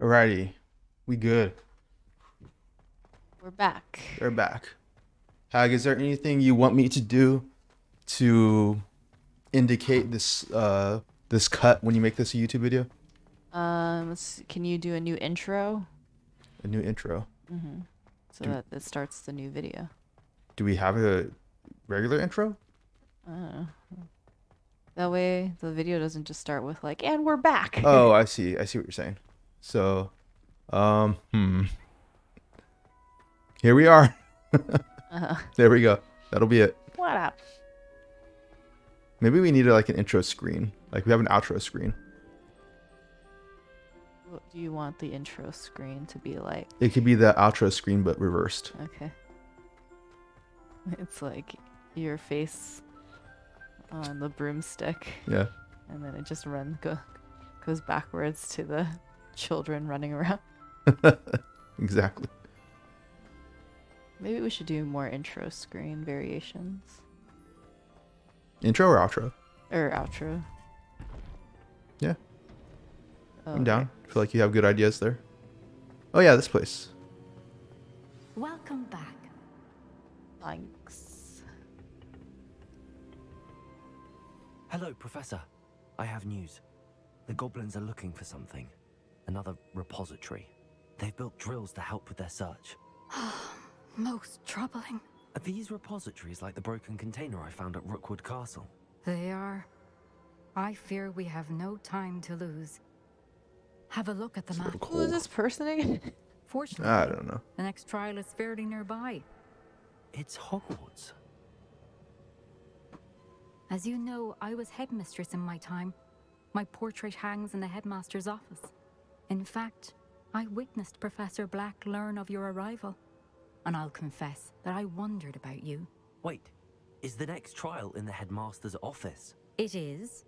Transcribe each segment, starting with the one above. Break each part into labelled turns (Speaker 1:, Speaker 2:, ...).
Speaker 1: Alrighty. We good.
Speaker 2: We're back.
Speaker 1: We're back. Hag, is there anything you want me to do to indicate this cut when you make this a YouTube video?
Speaker 2: Can you do a new intro?
Speaker 1: A new intro.
Speaker 2: So that it starts the new video.
Speaker 1: Do we have a regular intro?
Speaker 2: That way the video doesn't just start with like, and we're back.
Speaker 1: Oh, I see. I see what you're saying. So, here we are. There we go. That'll be it.
Speaker 2: What up?
Speaker 1: Maybe we needed like an intro screen. Like we have an outro screen.
Speaker 2: What do you want the intro screen to be like?
Speaker 1: It could be the outro screen, but reversed.
Speaker 2: Okay. It's like your face on the broomstick.
Speaker 1: Yeah.
Speaker 2: And then it just goes backwards to the children running around.
Speaker 1: Exactly.
Speaker 2: Maybe we should do more intro screen variations.
Speaker 1: Intro or outro?
Speaker 2: Or outro.
Speaker 1: Yeah.
Speaker 2: Oh,
Speaker 1: I'm down. I feel like you have good ideas there. Oh yeah, this place.
Speaker 3: Welcome back.
Speaker 2: Thanks.
Speaker 4: Hello, Professor. I have news. The goblins are looking for something. Another repository. They've built drills to help with their search.
Speaker 3: Most troubling.
Speaker 4: Are these repositories like the broken container I found at Rookwood Castle?
Speaker 3: They are. I fear we have no time to lose. Have a look at the map.
Speaker 2: Who is this person again?
Speaker 3: Fortunately,
Speaker 1: I don't know.
Speaker 3: the next trial is fairly nearby.
Speaker 4: It's Hogwarts.
Speaker 3: As you know, I was headmistress in my time. My portrait hangs in the headmaster's office. In fact, I witnessed Professor Black learn of your arrival. And I'll confess that I wondered about you.
Speaker 4: Wait, is the next trial in the headmaster's office?
Speaker 3: It is.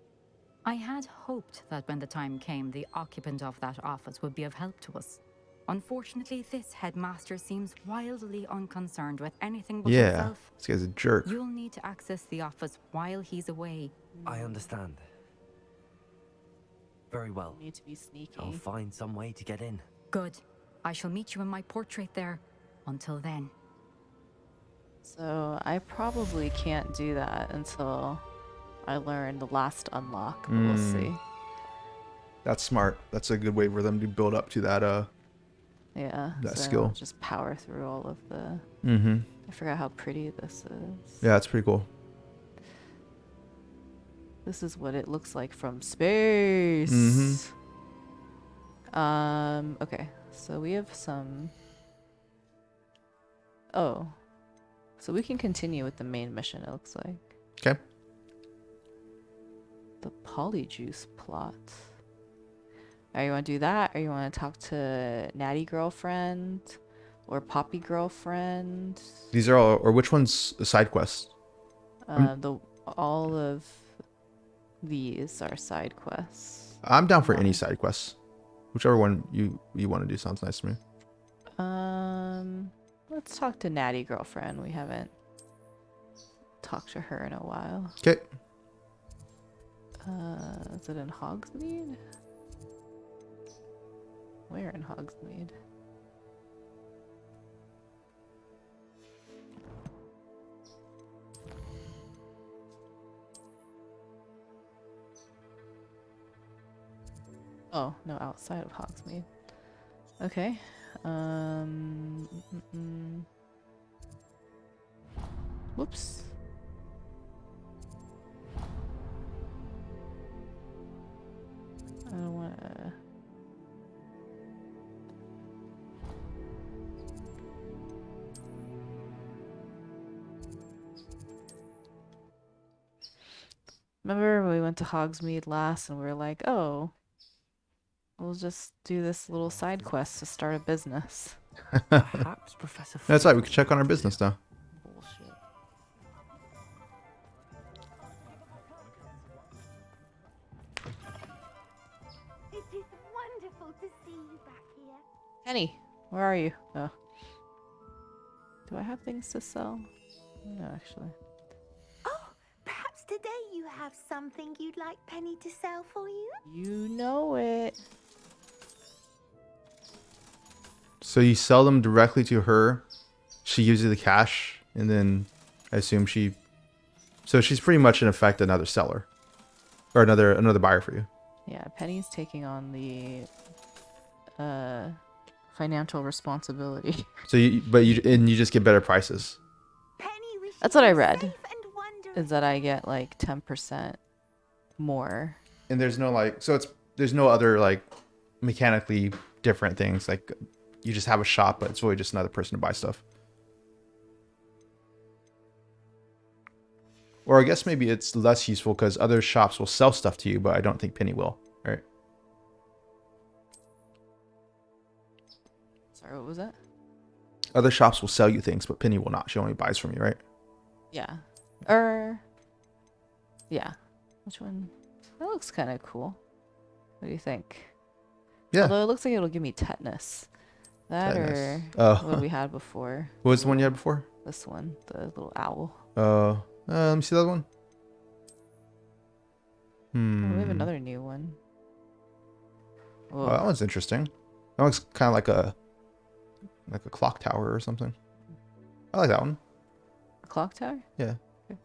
Speaker 3: I had hoped that when the time came, the occupant of that office would be of help to us. Unfortunately, this headmaster seems wildly unconcerned with anything but
Speaker 1: Yeah.
Speaker 3: himself.
Speaker 1: This guy's a jerk.
Speaker 3: You'll need to access the office while he's away.
Speaker 4: I understand. Very well.
Speaker 2: Need to be sneaky.
Speaker 4: I'll find some way to get in.
Speaker 3: Good. I shall meet you in my portrait there. Until then.
Speaker 2: So I probably can't do that until I learn the last unlock, but we'll see.
Speaker 1: That's smart. That's a good way for them to build up to that
Speaker 2: Yeah.
Speaker 1: That
Speaker 2: so
Speaker 1: skill.
Speaker 2: I'll just power through all of the. I forgot how pretty this is.
Speaker 1: Yeah, that's pretty cool.
Speaker 2: This is what it looks like from space. Okay. So we have some. Oh. So we can continue with the main mission, it looks like.
Speaker 1: Okay.
Speaker 2: The Polyjuice plot. Are you want to do that? Or you want to talk to Natty Girlfriend? Or Poppy Girlfriend?
Speaker 1: These are all, or which one's the side quests?
Speaker 2: All of these are side quests.
Speaker 1: I'm down for any side quests. Whichever one you want to do sounds nice to me.
Speaker 2: Let's talk to Natty Girlfriend. We haven't talked to her in a while.
Speaker 1: Okay.
Speaker 2: Is it in Hogsmeade? Where in Hogsmeade? Oh, no, outside of Hogsmeade. Okay. Whoops. I don't wanna. Remember when we went to Hogsmeade last and we were like, oh, we'll just do this little side quest to start a business.
Speaker 4: Perhaps Professor.
Speaker 1: That's right. We can check on our business now.
Speaker 2: Bullshit.
Speaker 5: It is wonderful to see you back here.
Speaker 2: Penny, where are you? Oh. Do I have things to sell? No, actually.
Speaker 5: Oh, perhaps today you have something you'd like Penny to sell for you?
Speaker 2: You know it.
Speaker 1: So you sell them directly to her. She gives you the cash, and then I assume she. So she's pretty much in effect another seller, or another buyer for you.
Speaker 2: Yeah, Penny's taking on the financial responsibility.
Speaker 1: So you just get better prices.
Speaker 5: Penny wishes
Speaker 2: That's what I
Speaker 5: you
Speaker 2: read.
Speaker 5: safe and wondrous.
Speaker 2: Is that I get like 10% more.
Speaker 1: And there's no there's no other like mechanically different things. Like you just have a shop, but it's really just another person to buy stuff. Or I guess maybe it's less useful because other shops will sell stuff to you, but I don't think Penny will. Right?
Speaker 2: Sorry, what was that?
Speaker 1: Other shops will sell you things, but Penny will not. She only buys from you, right?
Speaker 2: Yeah. Yeah. Which one? That looks kind of cool. What do you think?
Speaker 1: Yeah.
Speaker 2: Although it looks like it'll give me tetanus. That
Speaker 1: Tetanus.
Speaker 2: or
Speaker 1: Oh.
Speaker 2: what we had before.
Speaker 1: What was the one you had before?
Speaker 2: This one, the little owl.
Speaker 1: Let me see that one.
Speaker 2: Oh, we have another new one. Whoa.
Speaker 1: Oh, that one's interesting. That looks kind of like a clock tower or something. I like that one.
Speaker 2: A clock tower?
Speaker 1: Yeah.
Speaker 2: Okay.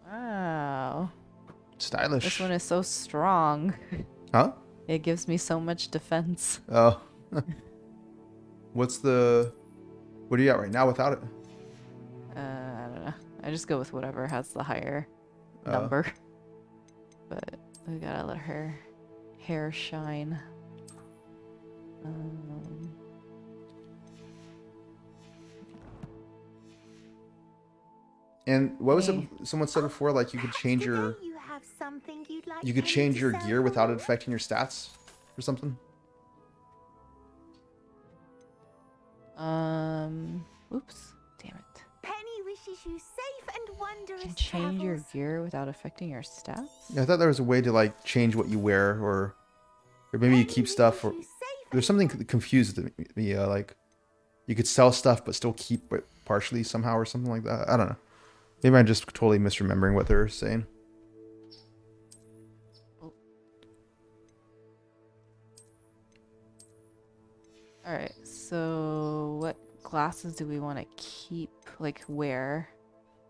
Speaker 2: Wow.
Speaker 1: Stylish.
Speaker 2: This one is so strong.
Speaker 1: Huh?
Speaker 2: It gives me so much defense.
Speaker 1: Oh. What do you got right now without it?
Speaker 2: I don't know. I just go with whatever has the higher
Speaker 1: Oh.
Speaker 2: number. But we gotta let her hair shine.
Speaker 1: And what was it?
Speaker 2: Hey.
Speaker 1: Someone said before, like you could change your
Speaker 5: Today you have something you'd like
Speaker 1: you could
Speaker 5: Penny
Speaker 1: change
Speaker 5: to
Speaker 1: your
Speaker 5: sell
Speaker 1: gear without it
Speaker 5: for?
Speaker 1: affecting your stats or something.
Speaker 2: Oops. Damn it.
Speaker 5: Penny wishes you safe and wondrous
Speaker 2: You can change your
Speaker 5: travels.
Speaker 2: gear without affecting your stats?
Speaker 1: Yeah, I thought there was a way to like change what you wear, or maybe you
Speaker 5: Penny
Speaker 1: keep stuff. Or
Speaker 5: wishes you safe
Speaker 1: there's
Speaker 5: and
Speaker 1: something confused me. Like you could sell stuff but still keep it partially somehow or something like that. I don't know. Maybe I'm just totally misremembering what they're saying.
Speaker 2: Alright, so what glasses do we want to keep, like, wear,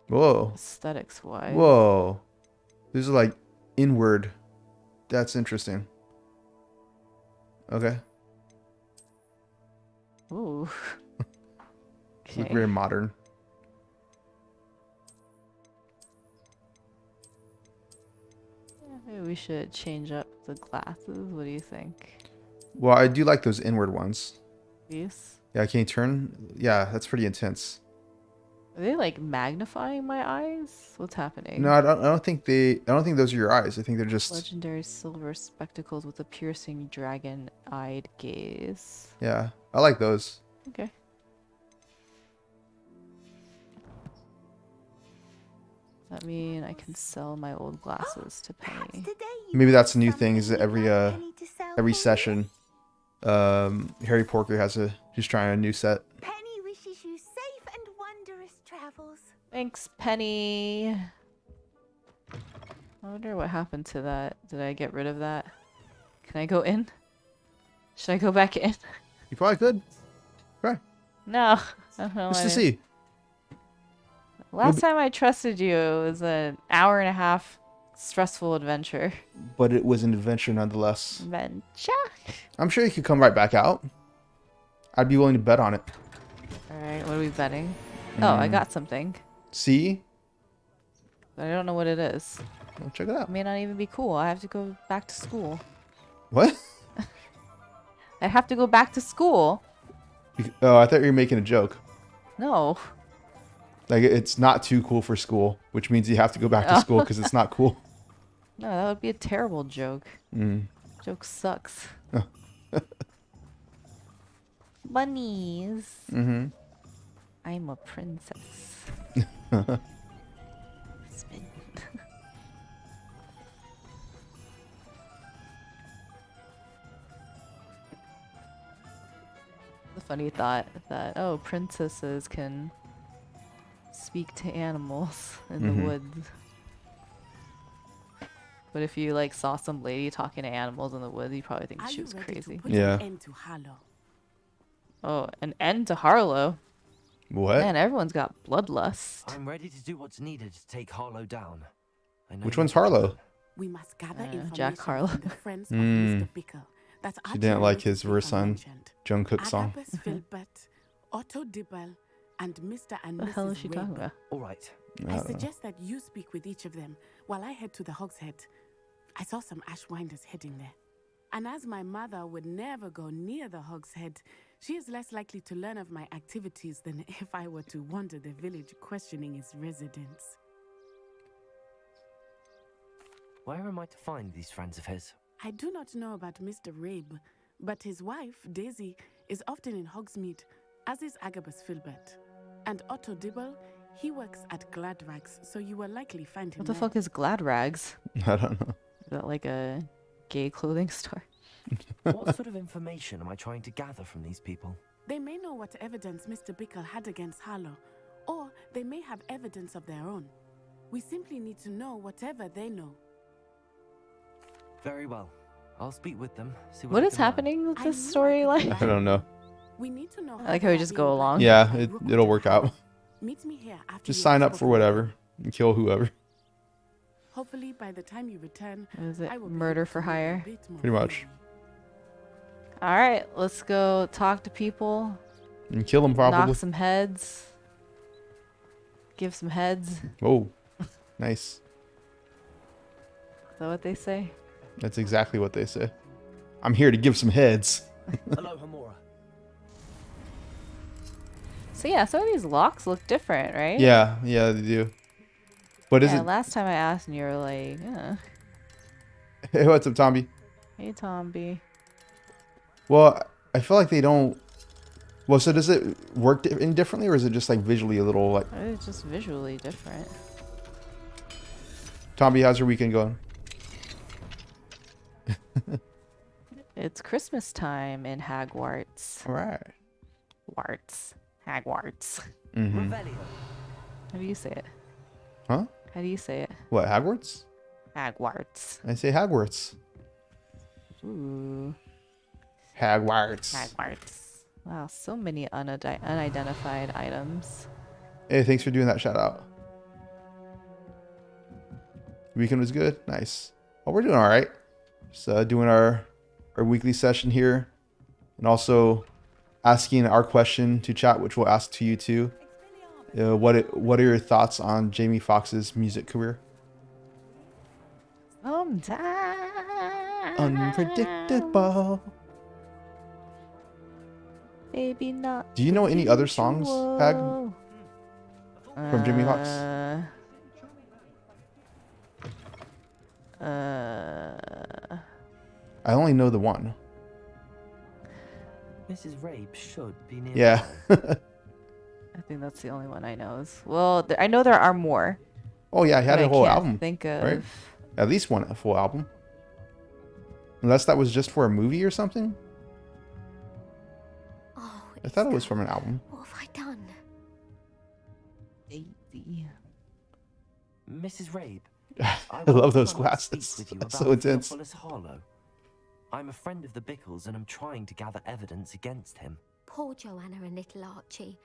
Speaker 1: Whoa.
Speaker 2: aesthetics wise?
Speaker 1: Whoa. These are like inward. That's interesting. Okay.
Speaker 2: Ooh.
Speaker 1: Look very modern.
Speaker 2: Yeah, maybe we should change up the glasses. What do you think?
Speaker 1: Well, I do like those inward ones.
Speaker 2: These?
Speaker 1: Yeah, can you turn? Yeah, that's pretty intense.
Speaker 2: Are they like magnifying my eyes? What's happening?
Speaker 1: No, I don't think those are your eyes. I think they're just.
Speaker 2: Legendary silver spectacles with a piercing dragon-eyed gaze.
Speaker 1: Yeah, I like those.
Speaker 2: Okay. Does that mean I can sell my old glasses to
Speaker 5: Perhaps
Speaker 2: Penny?
Speaker 5: today you
Speaker 1: Maybe
Speaker 5: have
Speaker 1: that's a new thing. Is that
Speaker 5: something you'd like Penny to sell
Speaker 1: every
Speaker 5: for you?
Speaker 1: session, Harry Porker he's trying a new set.
Speaker 5: Penny wishes you safe and wondrous travels.
Speaker 2: Thanks, Penny. I wonder what happened to that. Did I get rid of that? Can I go in? Should I go back in?
Speaker 1: You probably could. Right.
Speaker 2: No. I don't know.
Speaker 1: Just to
Speaker 2: why.
Speaker 1: see.
Speaker 2: Last time I trusted you, it was an hour and a half stressful adventure.
Speaker 1: But it was an adventure nonetheless.
Speaker 2: Adventure?
Speaker 1: I'm sure you could come right back out. I'd be willing to bet on it.
Speaker 2: Alright, what are we betting? Oh, I got something.
Speaker 1: See?
Speaker 2: But I don't know what it is.
Speaker 1: Well, check it
Speaker 2: It
Speaker 1: out.
Speaker 2: may not even be cool. I have to go back to school.
Speaker 1: What?
Speaker 2: I have to go back to school?
Speaker 1: Oh, I thought you were making a joke.
Speaker 2: No.
Speaker 1: Like, it's not too cool for school, which means you have to go back to school because it's not cool.
Speaker 2: No, that would be a terrible joke.
Speaker 1: Mm.
Speaker 2: Joke sucks. Bunnies.
Speaker 1: Mm-hmm.
Speaker 2: I'm a princess. Spin. The funny thought that, oh, princesses can speak to animals in the woods. But if you like saw some lady talking to animals in the woods, you probably think
Speaker 6: Are
Speaker 2: she
Speaker 6: you
Speaker 2: was
Speaker 6: ready
Speaker 2: crazy.
Speaker 6: to put
Speaker 1: Yeah.
Speaker 6: an end to Harlow?
Speaker 2: Oh, an end to Harlow.
Speaker 1: What?
Speaker 2: Man, everyone's got bloodlust.
Speaker 4: I'm ready to do what's needed to take Harlow down. I know
Speaker 1: Which
Speaker 4: you're
Speaker 1: one's
Speaker 4: the
Speaker 1: Harlow?
Speaker 4: plan.
Speaker 6: We must gather
Speaker 2: Jack
Speaker 6: information
Speaker 2: Harlow.
Speaker 6: from the friends of
Speaker 1: Hmm.
Speaker 6: Mr. Bickle. That's
Speaker 1: She didn't like his
Speaker 6: Archie and Mrs.
Speaker 1: verse
Speaker 6: Bickle
Speaker 1: on
Speaker 6: mentioned.
Speaker 1: Jungkook song.
Speaker 6: Agabus Filbert, Otto Dibble, and Mr. and
Speaker 2: What the hell is
Speaker 6: Mrs.
Speaker 2: she talking
Speaker 6: Rabe.
Speaker 2: about?
Speaker 4: All right.
Speaker 1: I
Speaker 6: I
Speaker 1: don't know.
Speaker 6: suggest that you speak with each of them while I head to the Hogshead. I saw some Ashwinders heading there. And as my mother would never go near the Hogshead, she is less likely to learn of my activities than if I were to wander the village questioning its residents.
Speaker 4: Where am I to find these friends of his?
Speaker 6: I do not know about Mr. Rabe, but his wife, Daisy, is often in Hogsmeade, as is Agabus Filbert. And Otto Dibble, he works at Gladrags, so you will likely find him
Speaker 2: What the
Speaker 6: there.
Speaker 2: fuck is Glad Rags?
Speaker 1: I don't know.
Speaker 2: Is that like a gay clothing store?
Speaker 4: What sort of information am I trying to gather from these people?
Speaker 6: They may know what evidence Mr. Bickle had against Harlow, or they may have evidence of their own. We simply need to know whatever they know.
Speaker 4: Very well. I'll speak with them. See
Speaker 2: What
Speaker 4: I
Speaker 2: is
Speaker 4: can learn.
Speaker 2: happening with
Speaker 6: I
Speaker 2: this
Speaker 6: knew I could
Speaker 2: storyline?
Speaker 1: I don't know.
Speaker 6: We need to know
Speaker 2: I like how
Speaker 6: they
Speaker 2: we
Speaker 6: are
Speaker 2: just
Speaker 6: being
Speaker 2: go along.
Speaker 1: Yeah,
Speaker 6: blackmailed by
Speaker 1: it'll
Speaker 6: Rookwood
Speaker 1: work
Speaker 6: Harlow.
Speaker 1: out.
Speaker 6: Meet me here after
Speaker 1: Just
Speaker 6: you
Speaker 1: sign
Speaker 6: have
Speaker 1: up for
Speaker 6: spoken with them.
Speaker 1: whatever and kill whoever.
Speaker 6: Hopefully, by the time you return,
Speaker 2: What is it?
Speaker 6: I will be
Speaker 2: Murder
Speaker 6: able to
Speaker 2: for
Speaker 6: know a
Speaker 2: hire?
Speaker 6: bit more
Speaker 1: Pretty much.
Speaker 6: freely.
Speaker 2: All right, let's go talk to people,
Speaker 1: And kill them probably.
Speaker 2: knock some heads, give some heads. Is
Speaker 1: Oh, nice.
Speaker 2: that what they say?
Speaker 1: That's exactly what they say. I'm here to give some heads.
Speaker 4: Hello, Hamura.
Speaker 2: So yeah, some of these locks look different, right?
Speaker 1: Yeah, yeah, they do. But is
Speaker 2: Yeah,
Speaker 1: it?
Speaker 2: last time I asked and you were like,
Speaker 1: Hey, what's up, Tomby?
Speaker 2: hey, Tomby.
Speaker 1: Well, I feel like they don't. Well, so does it work any differently, or is it just like visually a little like?
Speaker 2: It's just visually different.
Speaker 1: Tomby, how's your weekend going?
Speaker 2: It's Christmas time in Hagwarts.
Speaker 1: All right.
Speaker 2: Hagwarts.
Speaker 1: Mm-hmm.
Speaker 4: Revelio.
Speaker 2: How do you say it?
Speaker 1: Huh?
Speaker 2: How do you say it?
Speaker 1: What, Hagwarts?
Speaker 2: Hagwarts.
Speaker 1: I say Hagwarts.
Speaker 2: Ooh.
Speaker 1: Hagwarts.
Speaker 2: Hagwarts. Wow, so many unidentified items.
Speaker 1: Hey, thanks for doing that shout out. Weekend was good. Nice. Oh, we're doing all right. Just doing our weekly session here, and also asking our question to chat, which we'll ask to you too. What are your thoughts on Jamie Foxx's music career?
Speaker 2: Sometimes.
Speaker 1: Unpredictable.
Speaker 2: Baby, not.
Speaker 1: Do you know any other songs, Hag,
Speaker 2: usual.
Speaker 1: from Jamie Foxx? I only know the one.
Speaker 4: Mrs. Rabe should be near.
Speaker 1: Yeah.
Speaker 2: I think that's the only one I know. Well, I know there are more.
Speaker 1: Oh yeah, he had
Speaker 2: but
Speaker 1: a
Speaker 2: I
Speaker 1: whole
Speaker 2: can't
Speaker 1: album.
Speaker 2: Think of.
Speaker 1: right? At least one a full album. Unless that was just for a movie or something.
Speaker 5: Oh,
Speaker 1: I thought it was
Speaker 5: Iska,
Speaker 1: from an album.
Speaker 5: what have I done?
Speaker 2: Daisy.
Speaker 4: Mrs. Rabe.
Speaker 1: I love those
Speaker 4: want to speak
Speaker 1: glasses.
Speaker 4: with you
Speaker 1: That's
Speaker 4: about
Speaker 1: so intense.
Speaker 4: Theophilus Harlow. I'm a friend of the Bickles and I'm trying to gather evidence against him.
Speaker 5: Poor Joanna and little Archie.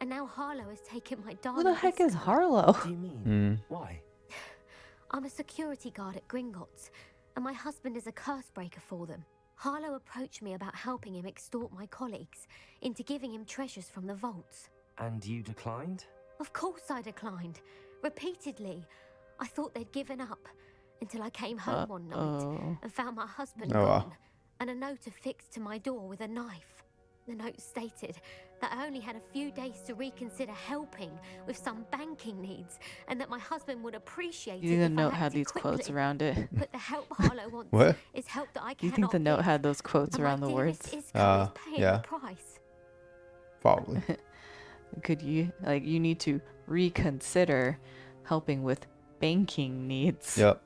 Speaker 5: And now Harlow has taken my
Speaker 2: Who
Speaker 5: darling.
Speaker 2: the heck is
Speaker 5: Iska.
Speaker 2: Harlow?
Speaker 4: What do you mean?
Speaker 1: Hmm.
Speaker 4: Why?
Speaker 5: I'm a security guard at Gringotts, and my husband is a curse breaker for them. Harlow approached me about helping him extort my colleagues into giving him treasures from the vaults.
Speaker 4: And you declined?
Speaker 5: Of course I declined. Repeatedly. I thought they'd given up until I came home one night
Speaker 2: Uh-oh.
Speaker 5: and found my husband
Speaker 1: Oh, wow.
Speaker 5: gone and a note affixed to my door with a knife. The note stated that I only had a few days to reconsider helping with some banking needs and that my husband would appreciate
Speaker 2: You
Speaker 5: it
Speaker 2: think the
Speaker 5: if I
Speaker 2: note had
Speaker 5: acted
Speaker 2: these quotes
Speaker 5: quickly.
Speaker 2: around it?
Speaker 5: But the help Harlow wants
Speaker 1: What?
Speaker 5: is help that I
Speaker 2: Do you
Speaker 5: cannot
Speaker 2: think the note
Speaker 5: give.
Speaker 2: had those quotes
Speaker 5: And my
Speaker 2: around the
Speaker 5: dearest
Speaker 2: words?
Speaker 5: Iska is paying
Speaker 1: yeah.
Speaker 5: the price.
Speaker 1: Probably.
Speaker 2: Could you you need to reconsider helping with banking needs?
Speaker 1: Yep.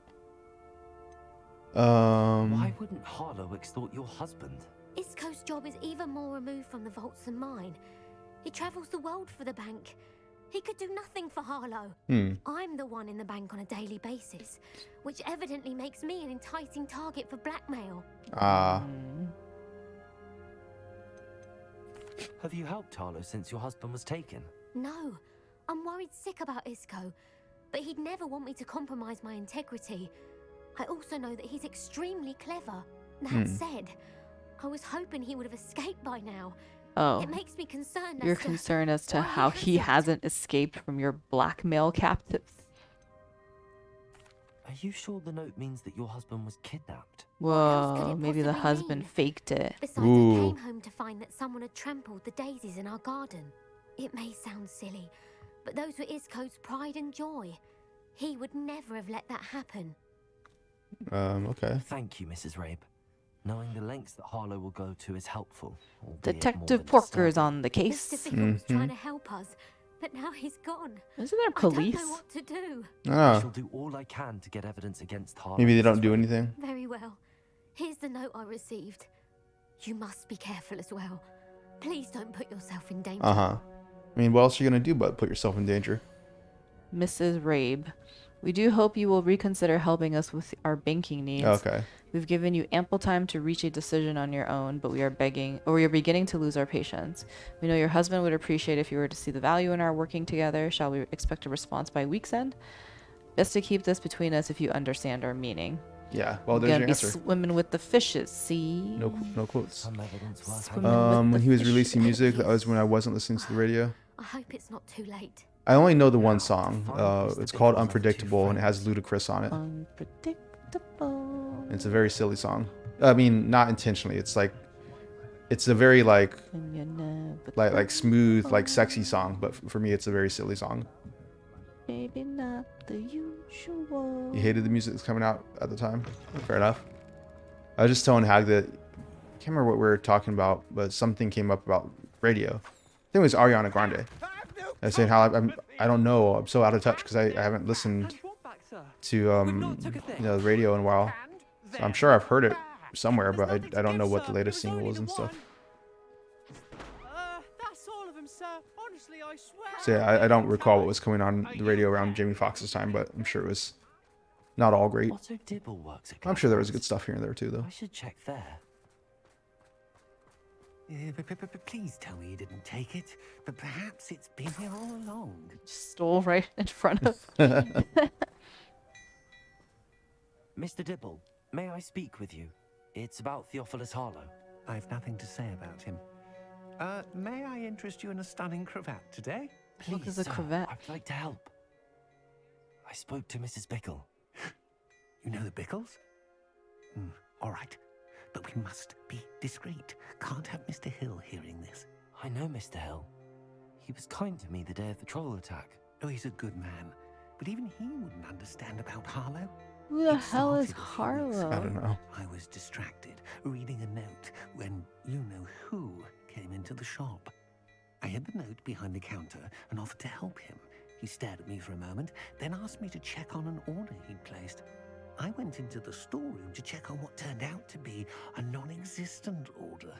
Speaker 4: Why wouldn't Harlow extort your husband?
Speaker 5: Isko's job is even more removed from the vaults than mine. He travels the world for the bank. He could do nothing for Harlow.
Speaker 1: Hmm.
Speaker 5: I'm the one in the bank on a daily basis, which evidently makes me an enticing target for blackmail.
Speaker 1: Ah.
Speaker 4: Have you helped Harlow since your husband was taken?
Speaker 5: No, I'm worried sick about Isco, but he'd never want me to compromise my integrity. I also know that he's extremely clever. That said, I was hoping he would have escaped by now.
Speaker 2: Oh,
Speaker 5: It makes me concerned.
Speaker 2: you're
Speaker 5: as to
Speaker 2: concerned as to
Speaker 5: why
Speaker 2: how he
Speaker 5: hasn't.
Speaker 2: hasn't escaped from your blackmail captives.
Speaker 4: Are you sure the note means that your husband was kidnapped?
Speaker 5: else could
Speaker 2: Whoa,
Speaker 5: it
Speaker 2: maybe the
Speaker 5: possibly
Speaker 2: husband
Speaker 5: mean?
Speaker 2: faked it.
Speaker 5: Besides,
Speaker 1: Ooh.
Speaker 5: I came home to find that someone had trampled the daisies in our garden. It may sound silly, but those were Isco's pride and joy. He would never have let that happen.
Speaker 1: Okay.
Speaker 4: Thank you, Mrs. Rabe. Knowing the lengths that Harlow will go to is helpful. albeit more
Speaker 2: Detective
Speaker 4: than
Speaker 2: Porker is
Speaker 4: disturbing.
Speaker 2: on the
Speaker 5: Mr.
Speaker 2: case.
Speaker 5: Bickle was trying to help us, but now he's gone.
Speaker 2: Isn't there
Speaker 5: I don't
Speaker 2: police?
Speaker 5: know what to do.
Speaker 4: I
Speaker 1: Oh.
Speaker 4: shall do all I can to get evidence against Harlow.
Speaker 1: Maybe they
Speaker 4: Mrs.
Speaker 1: don't do
Speaker 4: Rabe.
Speaker 1: anything.
Speaker 5: Very well. Here's the note I received. You must be careful as well. Please don't put yourself in danger.
Speaker 1: Uh-huh. I mean, what else are you gonna do but put yourself in danger?
Speaker 2: Mrs. Rabe, we do hope you will reconsider helping us with our banking needs.
Speaker 1: Okay.
Speaker 2: We've given you ample time to reach a decision on your own, but we are beginning to lose our patience. We know your husband would appreciate if you were to see the value in our working together. Shall we expect a response by week's end? Best to keep this between us if you understand our meaning.
Speaker 1: Yeah. Well,
Speaker 2: We're
Speaker 1: there's
Speaker 2: gonna
Speaker 1: your
Speaker 2: be
Speaker 1: answer.
Speaker 2: swimming with the fishes, see?
Speaker 1: No quotes.
Speaker 4: Some evidence worth
Speaker 2: Swimming
Speaker 4: having.
Speaker 2: with
Speaker 1: When
Speaker 2: the
Speaker 1: he was
Speaker 2: fish.
Speaker 1: releasing music, that was when I wasn't listening to the radio.
Speaker 5: I hope it's not too late.
Speaker 1: I only know the one
Speaker 4: Now,
Speaker 1: song.
Speaker 4: find Mr.
Speaker 1: It's called
Speaker 4: Bickle's other two
Speaker 1: Unpredictable, and it has
Speaker 4: friends.
Speaker 1: Ludacris on it.
Speaker 2: Unpredictable.
Speaker 1: It's a very silly song. I mean, not intentionally. It's like, it's a very like
Speaker 2: And you never
Speaker 1: like smooth, like sexy song. But for me, it's a very silly song.
Speaker 2: Maybe not the usual.
Speaker 1: You hated the music that's coming out at the time. Fair enough. I was just telling Hag that, I can't remember what we were talking about, but something came up about radio. I think it was Ariana Grande. I was saying how I don't know. I'm so out of touch because I haven't listened to the radio in a while. So I'm sure I've heard it somewhere, but I don't know what the latest single was and stuff.
Speaker 7: That's all of them, sir. Honestly, I swear.
Speaker 1: So yeah, I don't recall what was coming on the radio around Jamie Foxx's time, but I'm sure it was not all great.
Speaker 4: Otto Dibble works at
Speaker 1: I'm sure there was
Speaker 4: Hogwarts.
Speaker 1: good stuff here and there too, though.
Speaker 4: I should check there.
Speaker 8: Please tell me you didn't take it, but perhaps it's been here all along.
Speaker 2: Stole right in front of.
Speaker 4: Mr. Dibble, may I speak with you? It's about Theophilus Harlow.
Speaker 8: I've nothing to say about him. May I interest you in a stunning cravat today?
Speaker 2: Look,
Speaker 4: Please,
Speaker 2: there's a
Speaker 4: sir,
Speaker 2: cravat.
Speaker 4: I'd like to help. I spoke to Mrs. Bickle.
Speaker 8: You know the Bickles? All right, but we must be discreet. Can't have Mr. Hill hearing this.
Speaker 4: I know Mr. Hill. He was kind to me the day of the troll attack.
Speaker 8: Oh, he's a good man, but even he wouldn't understand about Harlow.
Speaker 2: Who the
Speaker 8: It
Speaker 2: hell is
Speaker 8: started a few weeks
Speaker 2: Harlow?
Speaker 1: I don't know.
Speaker 8: I was distracted, reading a note, when you-know-who came into the shop. I hid the note behind the counter and offered to help him. He stared at me for a moment, then asked me to check on an order he'd placed. I went into the storeroom to check on what turned out to be a non-existent order.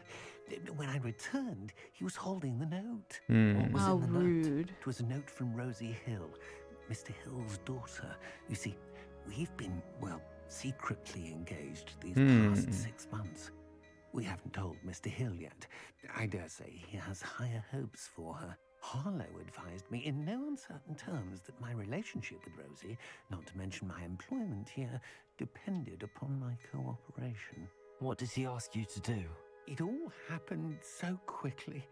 Speaker 8: When I returned, he was holding the note.
Speaker 4: What was
Speaker 2: How
Speaker 4: in the note?
Speaker 2: rude.
Speaker 8: It was a note from Rosie Hill, Mr. Hill's daughter. You see, we've been, well, secretly engaged these past 6 months. We haven't told Mr. Hill yet. I dare say he has higher hopes for her. Harlow advised me in no uncertain terms that my relationship with Rosie, not to mention my employment here, depended upon my cooperation.
Speaker 4: What does he ask you to do?
Speaker 8: It all happened so quickly.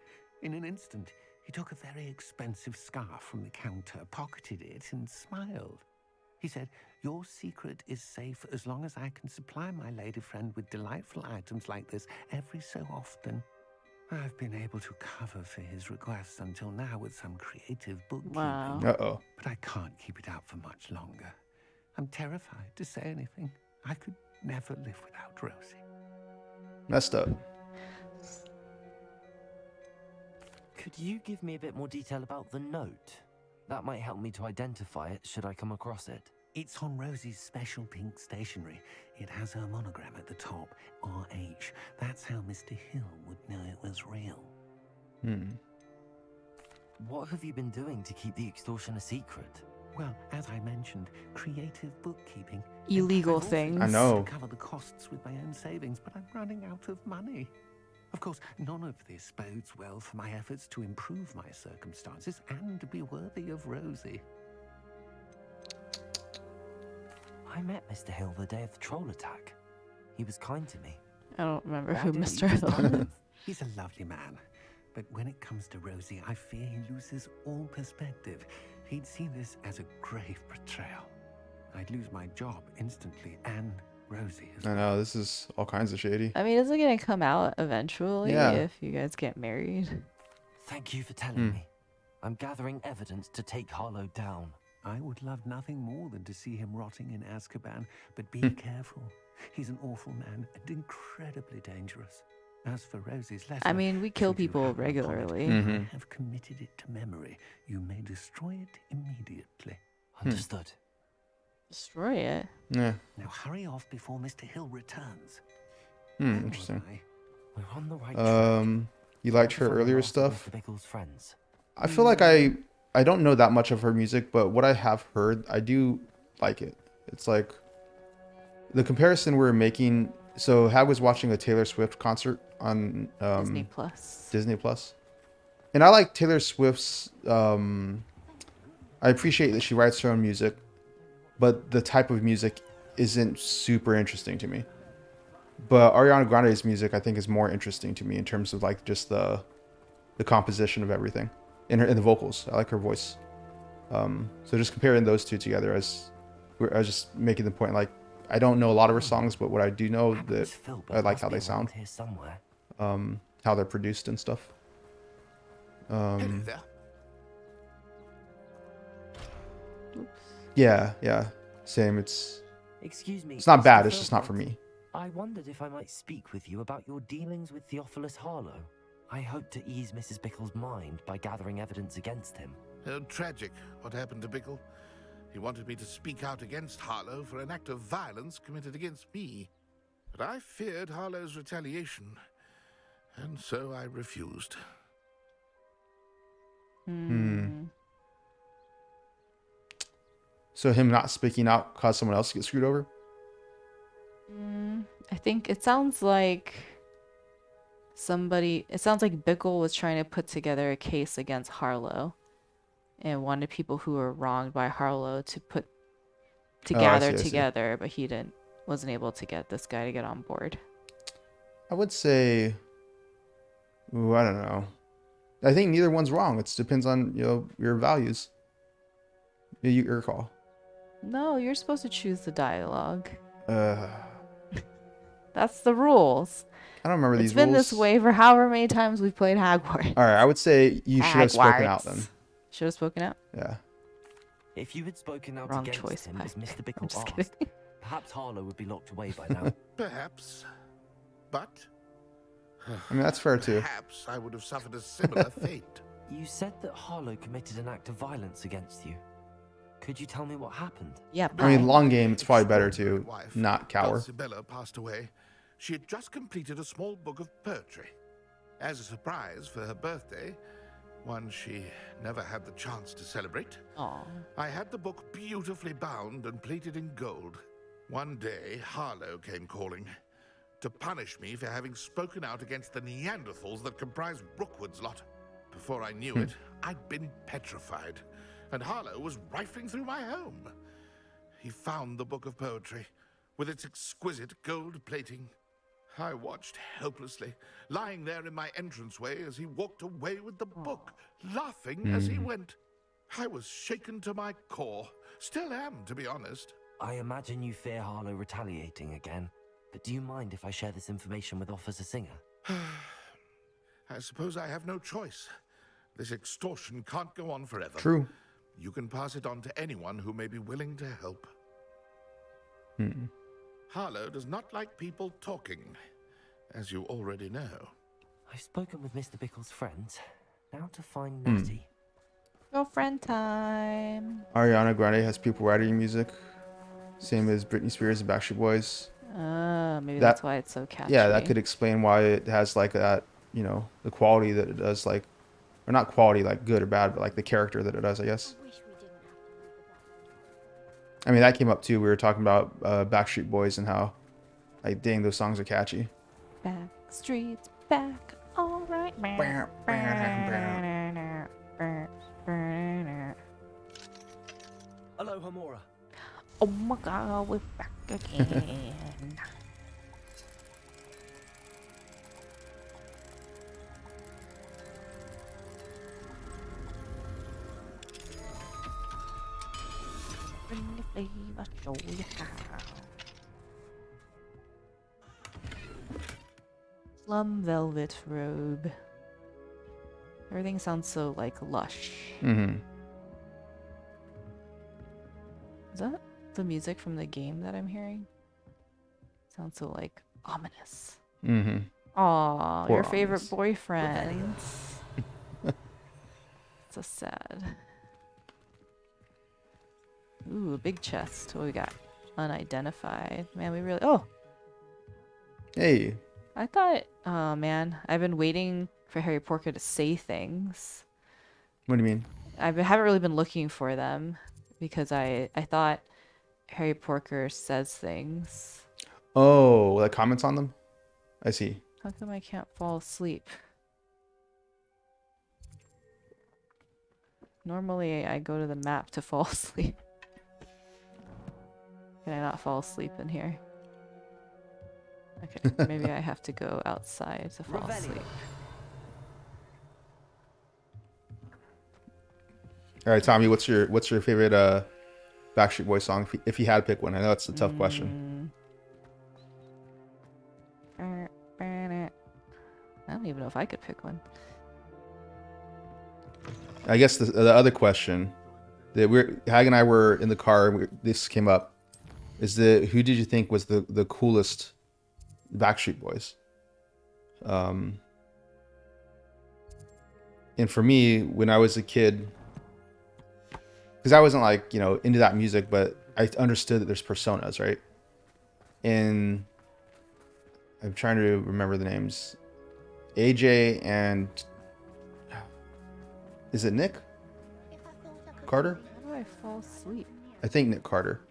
Speaker 8: In an instant, he took a very expensive scarf from the counter, pocketed it, and smiled. He said, "Your secret is safe as long as I can supply my lady friend with delightful items like this every so often." I've been able to cover for his requests until now with some creative bookkeeping.
Speaker 2: Wow.
Speaker 1: Uh-oh.
Speaker 8: But I can't keep it out for much longer. I'm terrified to say anything. I could never live without Rosie.
Speaker 1: Messed up.
Speaker 4: Could you give me a bit more detail about the note? That might help me to identify it should I come across it.
Speaker 8: It's on Rosie's special pink stationery. It has her monogram at the top, RH. That's how Mr. Hill would know it was real.
Speaker 4: What have you been doing to keep the extortion a secret?
Speaker 8: Well, as I mentioned, creative bookkeeping.
Speaker 2: Illegal
Speaker 8: I've also
Speaker 2: things.
Speaker 1: I know.
Speaker 8: to cover the costs with my own savings, but I'm running out of money. Of course, none of this bodes well for my efforts to improve my circumstances and to be worthy of Rosie.
Speaker 4: I met Mr. Hill the day of the troll attack. He was kind to me.
Speaker 2: I don't remember
Speaker 4: Why
Speaker 2: who
Speaker 4: didn't
Speaker 2: Mr.
Speaker 4: you just
Speaker 2: Hill
Speaker 4: tell me?
Speaker 2: is.
Speaker 8: He's a lovely man, but when it comes to Rosie, I fear he loses all perspective. He'd see this as a grave betrayal. I'd lose my job instantly, and Rosie as
Speaker 1: I
Speaker 8: well.
Speaker 1: know, this is all kinds of shady.
Speaker 2: I mean, isn't it gonna come out eventually
Speaker 1: Yeah.
Speaker 2: if you guys get married?
Speaker 4: Thank you for telling me. I'm gathering evidence to take Harlow down.
Speaker 8: I would love nothing more than to see him rotting in Azkaban, but be careful. He's an awful man and incredibly dangerous. As for Rosie's letter,
Speaker 2: I mean, we kill
Speaker 8: should you
Speaker 2: people
Speaker 8: happen upon it,
Speaker 2: regularly.
Speaker 1: Mhm.
Speaker 8: I have committed it to memory. You may destroy it immediately.
Speaker 4: Understood.
Speaker 2: Destroy it.
Speaker 1: Yeah.
Speaker 8: Now hurry off before Mr. Hill returns.
Speaker 1: Interesting.
Speaker 4: We're on the right track.
Speaker 1: You liked her
Speaker 4: Find
Speaker 1: earlier
Speaker 4: more of
Speaker 1: stuff?
Speaker 4: Mr. Bickle's friends.
Speaker 1: I feel like I don't know that much of her music, but what I have heard, I do like it. It's like the comparison we're making. So Hag was watching a Taylor Swift concert on
Speaker 2: Disney Plus.
Speaker 1: Disney Plus, and I like Taylor Swift's. I appreciate that she writes her own music, but the type of music isn't super interesting to me. But Ariana Grande's music, I think, is more interesting to me in terms of like just the composition of everything, in the vocals. I like her voice. So just comparing those two together, I was just making the point, like, I don't know a lot of her songs, but what I do know that I like how they sound,
Speaker 4: Here somewhere.
Speaker 1: how they're produced and stuff.
Speaker 9: Hello there.
Speaker 1: Yeah, same. It's
Speaker 4: Excuse me.
Speaker 1: not
Speaker 4: Mr.
Speaker 1: bad. It's just not for
Speaker 4: Philpott.
Speaker 1: me.
Speaker 4: I wondered if I might speak with you about your dealings with Theophilus Harlow. I hope to ease Mrs. Bickle's mind by gathering evidence against him.
Speaker 9: Oh, tragic what happened to Bickle. He wanted me to speak out against Harlow for an act of violence committed against me. But I feared Harlow's retaliation, and so I refused.
Speaker 1: So him not speaking out caused someone else to get screwed over?
Speaker 2: I think it sounds like Bickle was trying to put together a case against Harlow and wanted people who were wronged by Harlow to gather
Speaker 1: I see.
Speaker 2: together, but he wasn't able to get this guy to get on board.
Speaker 1: I would say, I don't know. I think neither one's wrong. It depends on your values. Your call.
Speaker 2: No, you're supposed to choose the dialogue.
Speaker 1: I
Speaker 2: That's the rules.
Speaker 1: don't remember these
Speaker 2: It's been
Speaker 1: rules.
Speaker 2: this way for however many times we've played Hagwarts.
Speaker 1: All right, I would say you should have spoken out
Speaker 2: Hagwarts.
Speaker 1: then.
Speaker 2: Should have spoken out.
Speaker 1: Yeah.
Speaker 4: If you had spoken out
Speaker 2: Wrong
Speaker 4: against
Speaker 2: choice,
Speaker 4: him, as
Speaker 2: Mike.
Speaker 4: Mr.
Speaker 2: I'm
Speaker 4: Bickle
Speaker 2: just
Speaker 4: asked,
Speaker 2: kidding.
Speaker 4: perhaps Harlow would be locked away by now.
Speaker 9: Perhaps. But
Speaker 1: I mean, that's fair too.
Speaker 9: perhaps I would have suffered a similar fate.
Speaker 4: You said that Harlow committed an act of violence against you. Could you tell me what happened?
Speaker 2: Yeah,
Speaker 1: I mean,
Speaker 2: bye.
Speaker 1: long game, it's probably better to
Speaker 9: Wife,
Speaker 1: not cower.
Speaker 9: Dulcibella passed away. She had just completed a small book of poetry. As a surprise for her birthday, one she never had the chance to celebrate,
Speaker 2: Aw.
Speaker 9: I had the book beautifully bound and plated in gold. One day, Harlow came calling to punish me for having spoken out against the Neanderthals that comprise Rookwood's lot. Before I knew it, I'd been petrified, and Harlow was rifling through my home. He found the book of poetry with its exquisite gold plating. I watched helplessly, lying there in my entranceway as he walked away with the book, laughing as he went. I was shaken to my core. Still am, to be honest.
Speaker 4: I imagine you fear Harlow retaliating again, but do you mind if I share this information with Officer Singer?
Speaker 9: I suppose I have no choice. This extortion can't go on forever.
Speaker 1: True.
Speaker 9: You can pass it on to anyone who may be willing to help. Harlow does not like people talking, as you already know.
Speaker 4: I've spoken with Mr. Bickle's friends. Now to find Natty.
Speaker 2: Girlfriend time.
Speaker 1: Ariana Grande has people writing music, same as Britney Spears and Backstreet Boys.
Speaker 2: Maybe
Speaker 1: That-
Speaker 2: that's why it's so catchy.
Speaker 1: Yeah, that could explain why it has like that, the quality that it does. Like, or not quality like good or bad, but like the character that it does, I guess. I mean, that came up too. We were talking about Backstreet Boys and how, like, dang, those songs are catchy.
Speaker 2: Back streets back, all right.
Speaker 4: Hello, Hamora.
Speaker 2: Oh my god, we're back again. Bring the flavor, show you how. Plum velvet robe. Everything sounds so like lush.
Speaker 1: Mm-hmm.
Speaker 2: Is that the music from the game that I'm hearing? Sounds so like ominous.
Speaker 1: Mm-hmm.
Speaker 2: Aw,
Speaker 1: Poor
Speaker 2: your favorite
Speaker 1: ominous.
Speaker 2: boyfriend. So sad. Ooh, a big chest. What we got? Unidentified. Man, we really... Oh!
Speaker 1: Hey.
Speaker 2: I thought... Oh, man. I've been waiting for Harry Porker to say things.
Speaker 1: What do you mean?
Speaker 2: Haven't really been looking for them because I thought Harry Porker says things.
Speaker 1: Oh, like comments on them? I see.
Speaker 2: How come I can't fall asleep? Normally I go to the map to fall asleep. Can I not fall asleep in here? Okay, maybe I have to go outside to fall asleep.
Speaker 1: All right, Tommy, what's your favorite Backstreet Boys song if you had to pick one? I know that's a tough question.
Speaker 2: I don't even know if I could pick one.
Speaker 1: I guess the other question that Hag and I were in the car and this came up is who did you think was the coolest Backstreet Boys? And for me, when I was a kid, because I wasn't like, into that music, but I understood that there's personas, right? And I'm trying to remember the names. AJ and is it Nick Carter?
Speaker 2: How do I fall asleep?
Speaker 1: I think Nick Carter.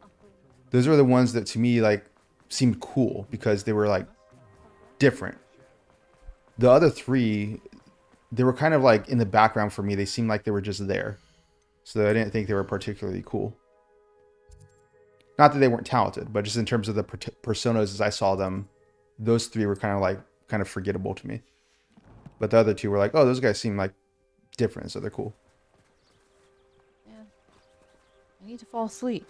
Speaker 1: Those were the ones that to me like seemed cool because they were like different. The other three, they were kind of like in the background for me. They seemed like they were just there. So I didn't think they were particularly cool. Not that they weren't talented, but just in terms of the personas as I saw them, those three were kind of forgettable to me. But the other two were like, oh, those guys seem like different, so they're cool.
Speaker 2: Yeah. I need to fall asleep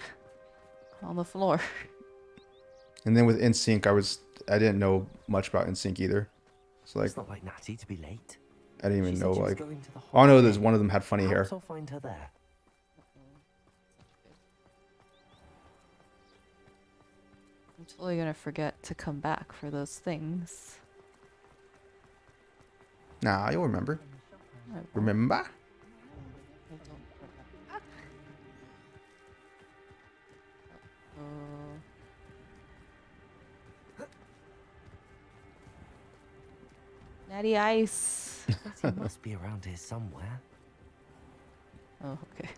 Speaker 2: on the floor.
Speaker 1: And then with NSYNC, I didn't know much about NSYNC either. So like,
Speaker 4: It's not like Natty to be late.
Speaker 1: I didn't even
Speaker 4: She
Speaker 1: know
Speaker 4: said she was
Speaker 1: like.
Speaker 4: going to the
Speaker 1: All I know
Speaker 4: Hogwarts.
Speaker 1: is one of them had funny hair.
Speaker 4: Perhaps I'll find her there.
Speaker 2: I'm totally gonna forget to come back for those things.
Speaker 1: Nah, you'll remember.
Speaker 2: I won't.
Speaker 1: Remember?
Speaker 2: I don't remember. Natty Ice.
Speaker 4: He must be around here somewhere.
Speaker 2: Oh, okay.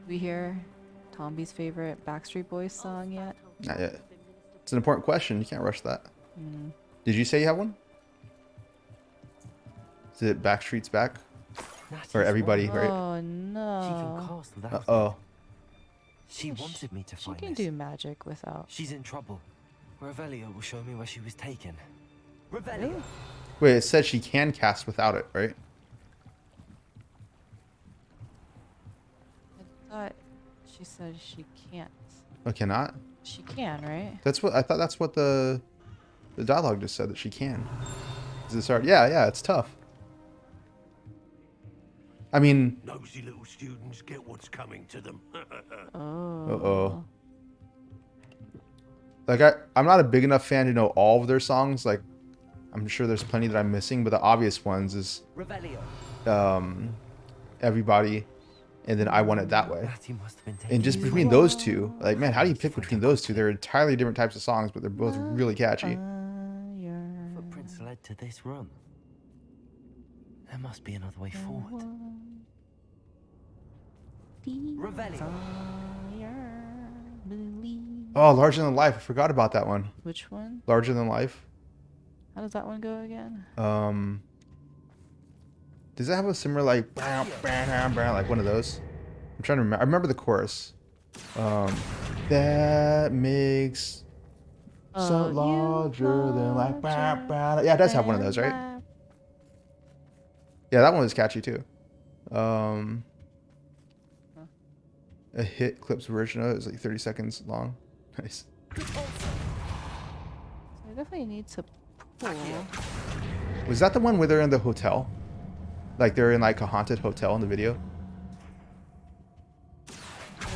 Speaker 2: We hear Tomby's favorite Backstreet Boys song yet?
Speaker 1: Not yet. It's an important question. You can't rush that. Did you say you have one? Is it Backstreet's Back?
Speaker 4: Natty's
Speaker 1: Or Everybody,
Speaker 4: one.
Speaker 1: right?
Speaker 2: Oh
Speaker 4: She can
Speaker 2: no.
Speaker 4: cast without.
Speaker 1: Uh-oh.
Speaker 4: She wanted me to
Speaker 2: She
Speaker 4: find
Speaker 2: can
Speaker 4: this.
Speaker 2: do magic without.
Speaker 4: She's in trouble. Revelio will show me where she was taken. Revelio!
Speaker 1: Wait, it said she can cast without it, right?
Speaker 2: I thought she said she can't.
Speaker 1: Oh, cannot?
Speaker 2: She can, right?
Speaker 1: I thought that's what the dialogue just said, that she can. Is it hard? Yeah, it's tough. I mean,
Speaker 8: Nosy little students get what's coming to them.
Speaker 2: Oh.
Speaker 1: uh-oh. Like I'm not a big enough fan to know all of their songs. Like I'm sure there's plenty that I'm missing, but the obvious ones is
Speaker 4: Revelio!
Speaker 1: Everybody, and then I Want It That Way.
Speaker 4: Natty must have been taken.
Speaker 1: And just between those two, like man, how do you pick between those two? They're entirely different types of songs, but they're both really catchy.
Speaker 4: Footprints led led to this room. There must be another way forward.
Speaker 1: Oh, larger than life. I forgot about that one.
Speaker 2: Which one?
Speaker 1: Larger than life.
Speaker 2: How does that one go again?
Speaker 1: Does it have a similar like one of those? I'm trying to remember. I remember the chorus. That makes so larger than life. Yeah, it does have one of those, right? Yeah, that one was catchy too. A hit clips version of it was like 30 seconds long. Nice.
Speaker 2: So I definitely need to pull.
Speaker 1: Was that the one where they're in the hotel? Like they're in like a haunted hotel in the video?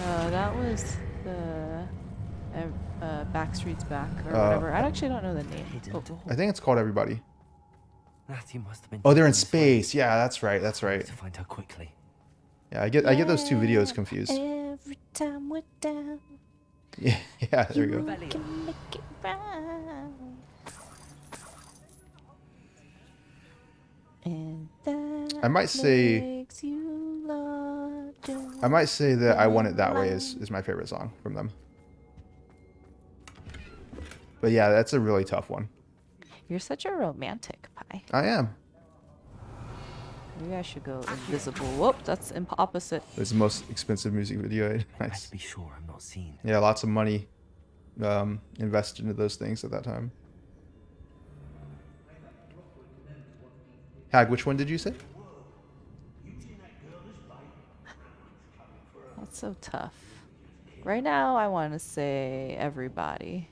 Speaker 2: That was the Backstreet's Back or whatever. I actually don't know the name. Oh.
Speaker 1: I think it's called Everybody.
Speaker 4: Matthew must have been.
Speaker 1: Oh, they're in space. Yeah, that's right. That's right.
Speaker 4: To find her quickly.
Speaker 1: Yeah, I get those two videos confused.
Speaker 2: Every time we're down,
Speaker 1: Yeah, there you go.
Speaker 2: can make it right. And that
Speaker 1: I might say
Speaker 2: makes you larger.
Speaker 1: I might say that I Want It That Way is my favorite song from them. But yeah, that's a really tough one.
Speaker 2: You're such a romantic, Pi.
Speaker 1: I am.
Speaker 2: Maybe I should go invisible. Whoop, that's opposite.
Speaker 1: It's the most expensive music video.
Speaker 4: I have
Speaker 1: Nice.
Speaker 4: to be sure I'm not seen.
Speaker 1: Yeah, lots of money invested into those things at that time. Hag, which one did you say?
Speaker 2: That's so tough. Right now, I want to say Everybody.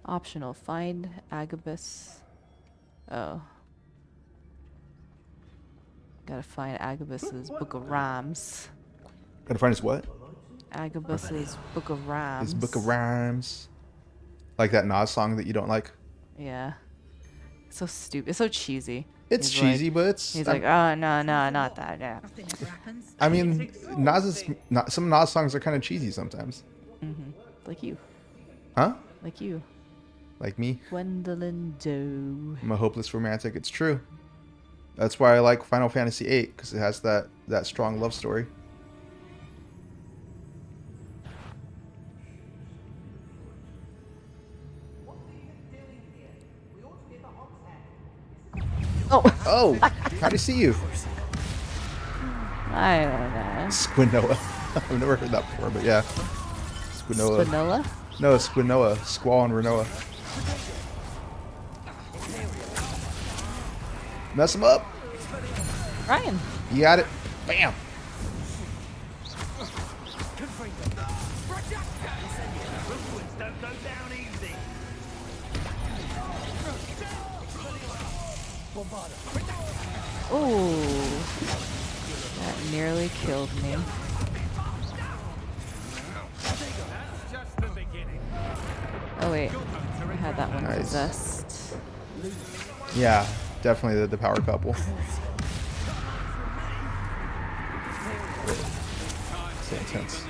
Speaker 2: Optional. Find Agabus. Oh. Gotta find Agabus's Book of Rhymes.
Speaker 1: Gotta find his what?
Speaker 2: Agabus's Book of Rhymes.
Speaker 1: His Book of Rhymes. Like that Nas song that you don't like?
Speaker 2: Yeah. It's so stupid. It's so cheesy.
Speaker 1: It's
Speaker 2: He's
Speaker 1: cheesy,
Speaker 2: like,
Speaker 1: but it's...
Speaker 2: He's like, oh, no, not that. Yeah.
Speaker 1: I mean, some Nas songs are kind of cheesy sometimes.
Speaker 2: Mm-hmm. Like you.
Speaker 1: Huh?
Speaker 2: Like you.
Speaker 1: Like me?
Speaker 2: Gwendolyn Doe.
Speaker 1: I'm a hopeless romantic. It's true. That's why I like Final Fantasy VIII, because it has that strong love story.
Speaker 2: Oh.
Speaker 1: Oh, how'd he see you?
Speaker 2: I don't know.
Speaker 1: Squinoa. I've never heard that before, but yeah. Squinoa.
Speaker 2: Vanilla?
Speaker 1: No, Squinoa. Squall and Renoa. Mess him up.
Speaker 2: Ryan.
Speaker 1: You got it. Bam.
Speaker 2: Ooh. That nearly killed me. Oh wait. I had that one
Speaker 1: Nice.
Speaker 2: possessed.
Speaker 1: Yeah, definitely the power couple. So intense.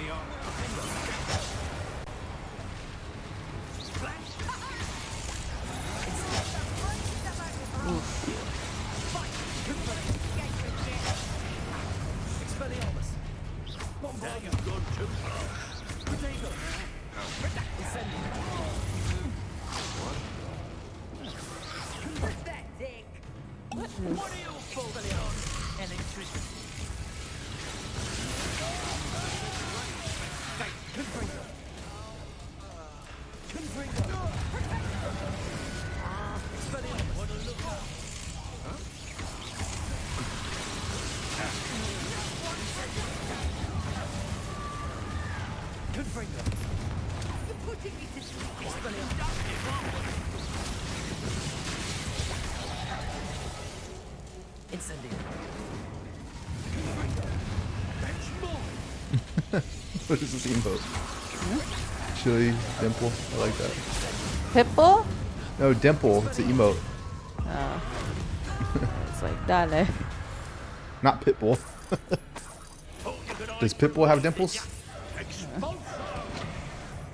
Speaker 1: What is this emote? Chili dimple. I like that.
Speaker 2: Pitbull?
Speaker 1: No, dimple. It's an emote.
Speaker 2: Oh. It's like, dale.
Speaker 1: Not Pitbull. Does Pitbull have dimples?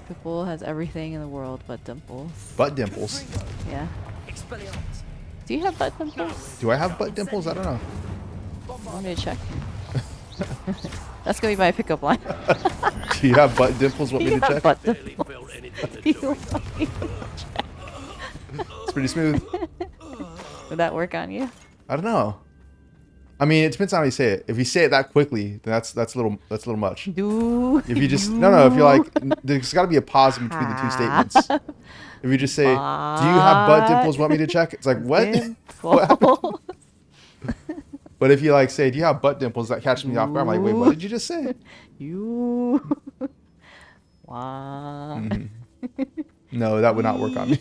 Speaker 2: Pipple has everything in the world but dimples.
Speaker 1: Butt dimples.
Speaker 2: Yeah. Do you have butt dimples?
Speaker 1: Do I have butt dimples? I don't know.
Speaker 2: Want me to check? That's gonna be my pickup line.
Speaker 1: Do you have butt dimples? Want me to check?
Speaker 2: Butt dimples.
Speaker 1: It's pretty smooth.
Speaker 2: Would that work on you?
Speaker 1: I don't know. I mean, it depends on how you say it. If you say it that quickly, then that's a little much.
Speaker 2: Do.
Speaker 1: If you just no, if you're like, there's got to be a pause in between the two statements. If you just say, "Do you have butt dimples? Want me to check?" It's like, what? What happened? But if you like say, "Do you have butt dimples?" That catches me off guard. I'm like, wait, what did you just say?
Speaker 2: You. Wow.
Speaker 1: No, that would not work on me.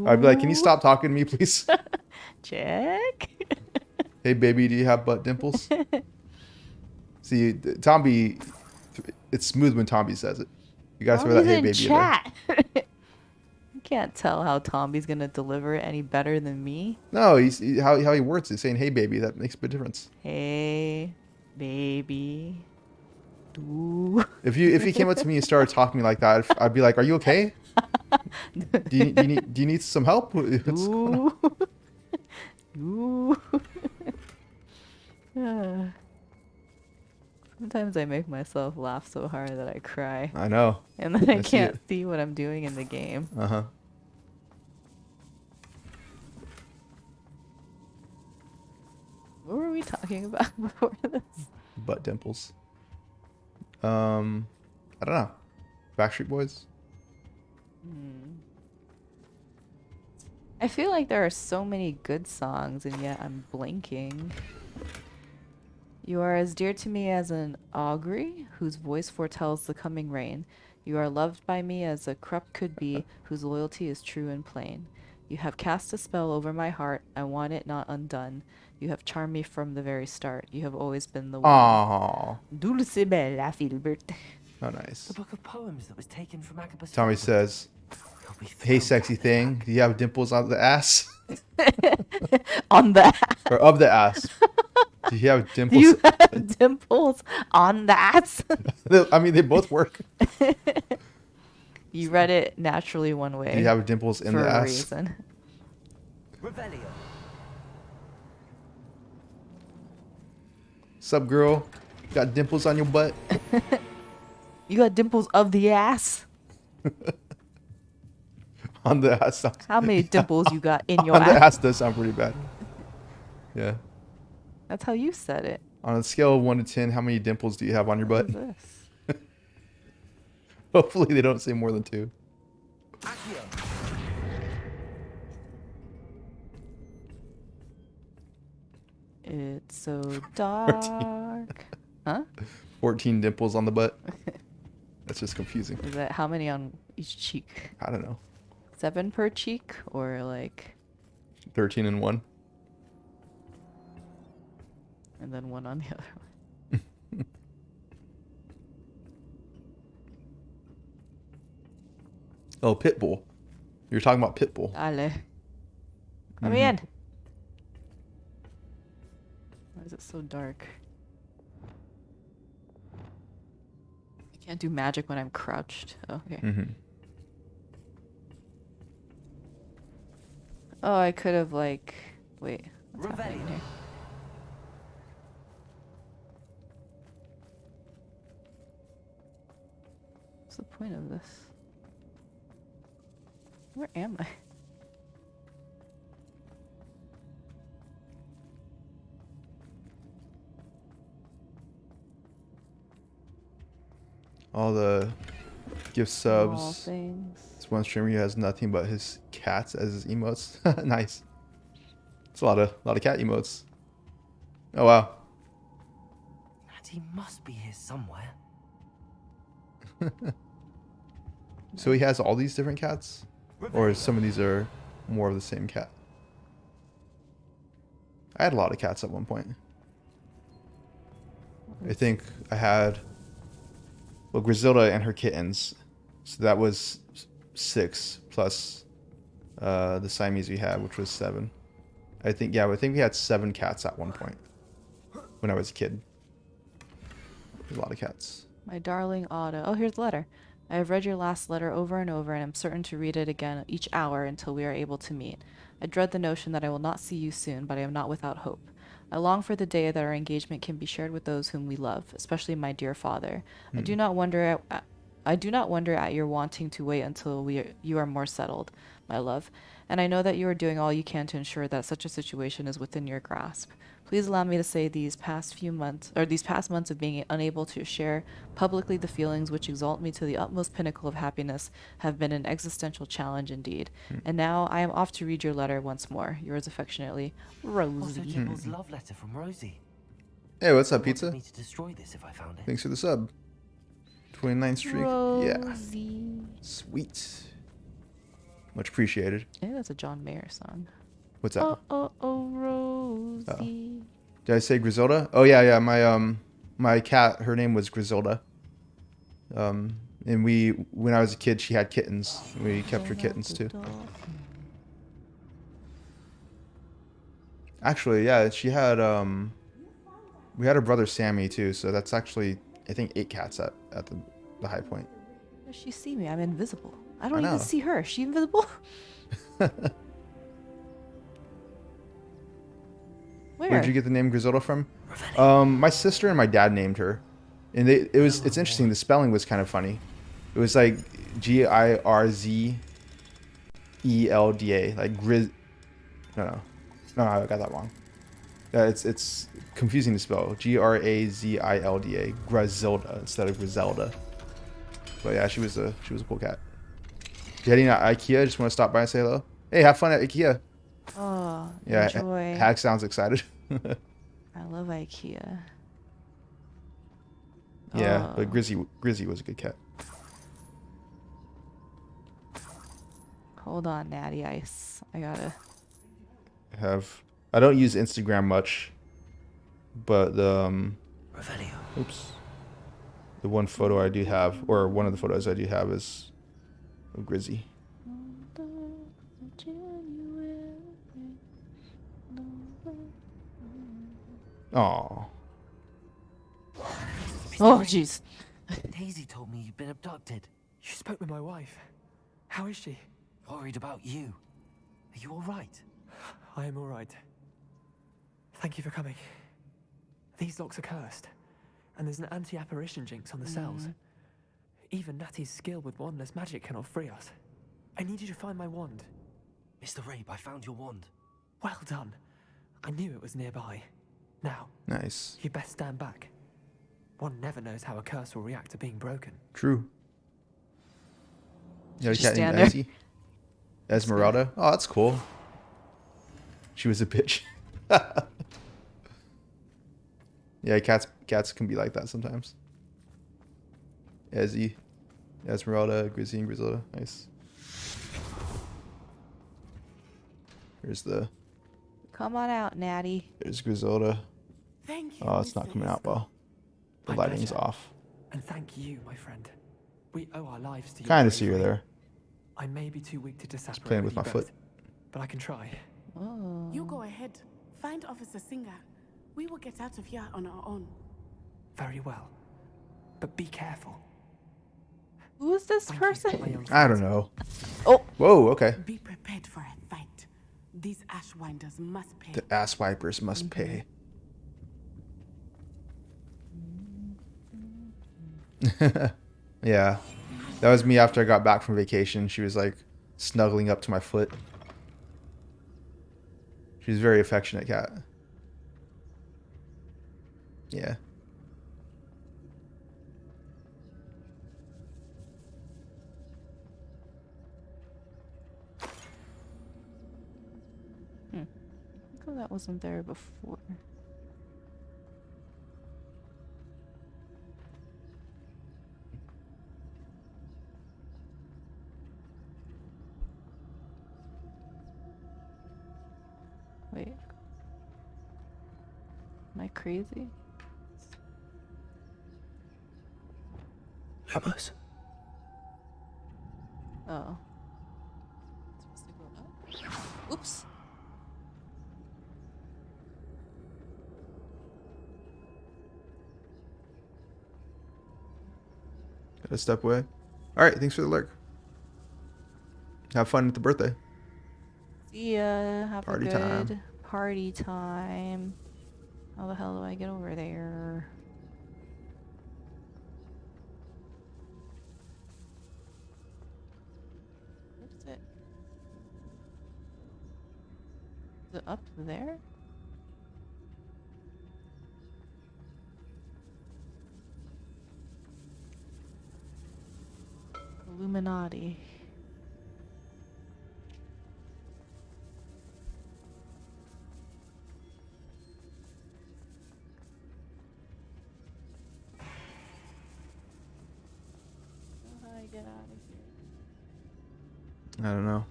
Speaker 1: I'd be like, "Can you stop talking to me, please?"
Speaker 2: Check.
Speaker 1: Hey, baby, do you have butt dimples? See, Tomby, it's smooth when Tomby says it. You gotta throw that "hey, baby" in
Speaker 2: chat. You can't tell how Tomby's gonna deliver it any better than me.
Speaker 1: No, how he words it, saying "hey, baby." That makes a big difference.
Speaker 2: Hey, baby. Do.
Speaker 1: If you came up to me and started talking to me like that, I'd be like, "Are you okay? Do you need some help?" What's going on?
Speaker 2: Ooh. Sometimes I make myself laugh so hard that I cry.
Speaker 1: I know.
Speaker 2: And then I
Speaker 1: see
Speaker 2: can't
Speaker 1: it.
Speaker 2: see what I'm doing in the game.
Speaker 1: Uh-huh.
Speaker 2: What were we talking about before this?
Speaker 1: Butt dimples. I don't know. Backstreet Boys.
Speaker 2: I feel like there are so many good songs and yet I'm blanking. You are as dear to me as an augury whose voice foretells the coming rain. You are loved by me as a crup could be whose loyalty is true and plain. You have cast a spell over my heart. I want it not undone. You have charmed me from the very start. You have always been the one.
Speaker 1: Aww.
Speaker 2: Dulce bella Filbert.
Speaker 1: Oh, nice.
Speaker 4: The book of poems that was taken from Agabus.
Speaker 1: Tommy says, "Hey, sexy thing, do you have dimples on the ass?"
Speaker 2: On the
Speaker 1: Or of the ass. Do you have
Speaker 2: Do
Speaker 1: dimples?
Speaker 2: you have dimples on the ass?
Speaker 1: I mean, they both work.
Speaker 2: You read it naturally one way.
Speaker 1: Do you have dimples in
Speaker 2: for
Speaker 1: the
Speaker 2: a
Speaker 1: ass?
Speaker 2: reason.
Speaker 4: Revelio.
Speaker 1: Sup, girl? Got dimples on your butt?
Speaker 2: You got dimples of the ass?
Speaker 1: On the ass.
Speaker 2: How many dimples you got in your
Speaker 1: On the
Speaker 2: ass?
Speaker 1: ass does sound pretty bad. Yeah.
Speaker 2: That's how you said it.
Speaker 1: On a scale of 1 to 10, how many dimples do you have on your butt?
Speaker 2: What is this?
Speaker 1: Hopefully they don't say more than 2.
Speaker 2: It's so dark. Huh?
Speaker 1: 14 dimples on the butt. That's just confusing.
Speaker 2: Is that how many on each cheek?
Speaker 1: I don't know.
Speaker 2: 7 per cheek or like
Speaker 1: 13 and 1.
Speaker 2: and then 1 on the other one?
Speaker 1: Oh, Pitbull. You're talking about Pitbull.
Speaker 2: Dale. Come in. Why is it so dark? I can't do magic when I'm crouched. Oh, okay. Oh, I could have like... Wait. What's happening here? What's the point of this? Where am I?
Speaker 1: All the gift
Speaker 2: Small
Speaker 1: subs.
Speaker 2: things.
Speaker 1: This one streamer has nothing but his cats as his emotes. Nice. It's a lot of cat emotes. Oh wow.
Speaker 4: He must be here somewhere.
Speaker 1: So he has all these different cats? Or some of these are more of the same cat? I had a lot of cats at one point. I think I had, well, Griselda and her kittens. So that was 6 plus the Siamese we had, which was 7. I think we had 7 cats at one point when I was a kid. A lot of cats.
Speaker 2: My darling Otto. Oh, here's the letter. I have read your last letter over and over and am certain to read it again each hour until we are able to meet. I dread the notion that I will not see you soon, but I am not without hope. I long for the day that our engagement can be shared with those whom we love, especially my dear father. I do not wonder at your wanting to wait until you are more settled, my love, and I know that you are doing all you can to ensure that such a situation is within your grasp. Please allow me to say these past months of being unable to share publicly the feelings which exalt me to the utmost pinnacle of happiness have been an existential challenge indeed. And now I am off to read your letter once more. Yours affectionately,
Speaker 4: Also,
Speaker 2: Rosie.
Speaker 4: Jibble's love letter from Rosie.
Speaker 1: Hey, what's
Speaker 4: She
Speaker 1: up,
Speaker 4: wanted
Speaker 1: pizza?
Speaker 4: me to destroy this if I found it.
Speaker 1: Thanks for the sub. 29th streak. Yeah.
Speaker 2: Rosie.
Speaker 1: Sweet. Much appreciated.
Speaker 2: I think that's a John Mayer song.
Speaker 1: What's that?
Speaker 2: Rosie.
Speaker 1: Did I say Griselda? Oh yeah. My cat, her name was Griselda. And when I was a kid, she had kittens. We kept her kittens too. Actually, yeah, she had we had her brother Sammy too, so that's actually I think 8 cats at the high point.
Speaker 2: Does she see me? I'm invisible. I don't
Speaker 1: I
Speaker 2: even
Speaker 1: know.
Speaker 2: see her. Is she invisible? Where?
Speaker 1: Where'd you get the name Griselda from? My sister and my dad named her, and it's interesting. The spelling was kind of funny. It was like Girzelda, like Grizz. No, I got that wrong. Yeah, it's confusing to spell. Grazilda, Griselda instead of Griselda. But yeah, she was a cool cat. You heading out IKEA? Just want to stop by and say hello. Hey, have fun at IKEA.
Speaker 2: Oh,
Speaker 1: Yeah,
Speaker 2: enjoy.
Speaker 1: Hag sounds excited.
Speaker 2: I love IKEA.
Speaker 1: Yeah, but
Speaker 2: Oh.
Speaker 1: Grizzy was a good cat.
Speaker 2: Hold on, Natty Ice. I gotta.
Speaker 1: I don't use Instagram much, but the the one photo I do have, or one of the photos I do have, is of Grizzy. Aw.
Speaker 2: Oh, jeez.
Speaker 4: Daisy told me you'd been abducted.
Speaker 7: You spoke with my wife. How is she?
Speaker 4: Worried about you. Are you alright?
Speaker 7: I am all right. Thank you for coming. These locks are cursed, and there's an anti-apparition jinx on the cells. Even Natty's skill with wandless magic cannot free us. I need you to find my wand.
Speaker 4: Mr. Rabe, I found your wand.
Speaker 7: Well done. I knew it was nearby. Now,
Speaker 1: Nice.
Speaker 7: you best stand back. One never knows how a curse will react to being broken.
Speaker 1: True. You got a
Speaker 2: Just
Speaker 1: cat named
Speaker 2: stand there.
Speaker 1: Izzy? Esmeralda? Oh, that's cool. She was a bitch. Yeah, cats can be like that sometimes. Ezzy, Esmeralda, Grizzy, and Griselda. Nice. There's
Speaker 2: Come on out, Natty.
Speaker 1: there's Griselda.
Speaker 6: Thank you.
Speaker 1: Oh, it's not
Speaker 6: Mr.
Speaker 1: coming out
Speaker 6: Isco.
Speaker 1: well. The
Speaker 7: My
Speaker 1: lighting's
Speaker 7: pleasure.
Speaker 1: off.
Speaker 7: And thank you, my friend. We owe our lives to you.
Speaker 1: Kind of see her there.
Speaker 7: I may be too weak to disapprobate
Speaker 1: playing with
Speaker 7: you
Speaker 1: my
Speaker 7: both,
Speaker 1: foot.
Speaker 7: but I can try.
Speaker 2: Oh.
Speaker 6: You go ahead. Find Officer Singer. We will get out of here on our own.
Speaker 7: Very well. But be careful.
Speaker 2: Who is this
Speaker 7: Thank you,
Speaker 2: person?
Speaker 7: my young
Speaker 1: I don't
Speaker 7: friend.
Speaker 1: know.
Speaker 2: Oh.
Speaker 1: Whoa, okay.
Speaker 6: Be prepared for a fight. These Ashwinders must pay.
Speaker 1: The ass wipers must pay. Yeah. That was me after I got back from vacation. She was like snuggling up to my foot. She's a very affectionate cat. Yeah.
Speaker 2: How come that wasn't there before? Wait. Am I crazy?
Speaker 4: Lumos.
Speaker 2: Oh. It's supposed to go up? Oops.
Speaker 1: Gotta step away. All right, thanks for the lurk. Have fun at the birthday.
Speaker 2: See ya. Have
Speaker 1: Party
Speaker 2: a
Speaker 1: time.
Speaker 2: good party time. How the hell do I get over there? What is it? Is it up there? Illuminati. How do I get out of here?
Speaker 1: I don't know.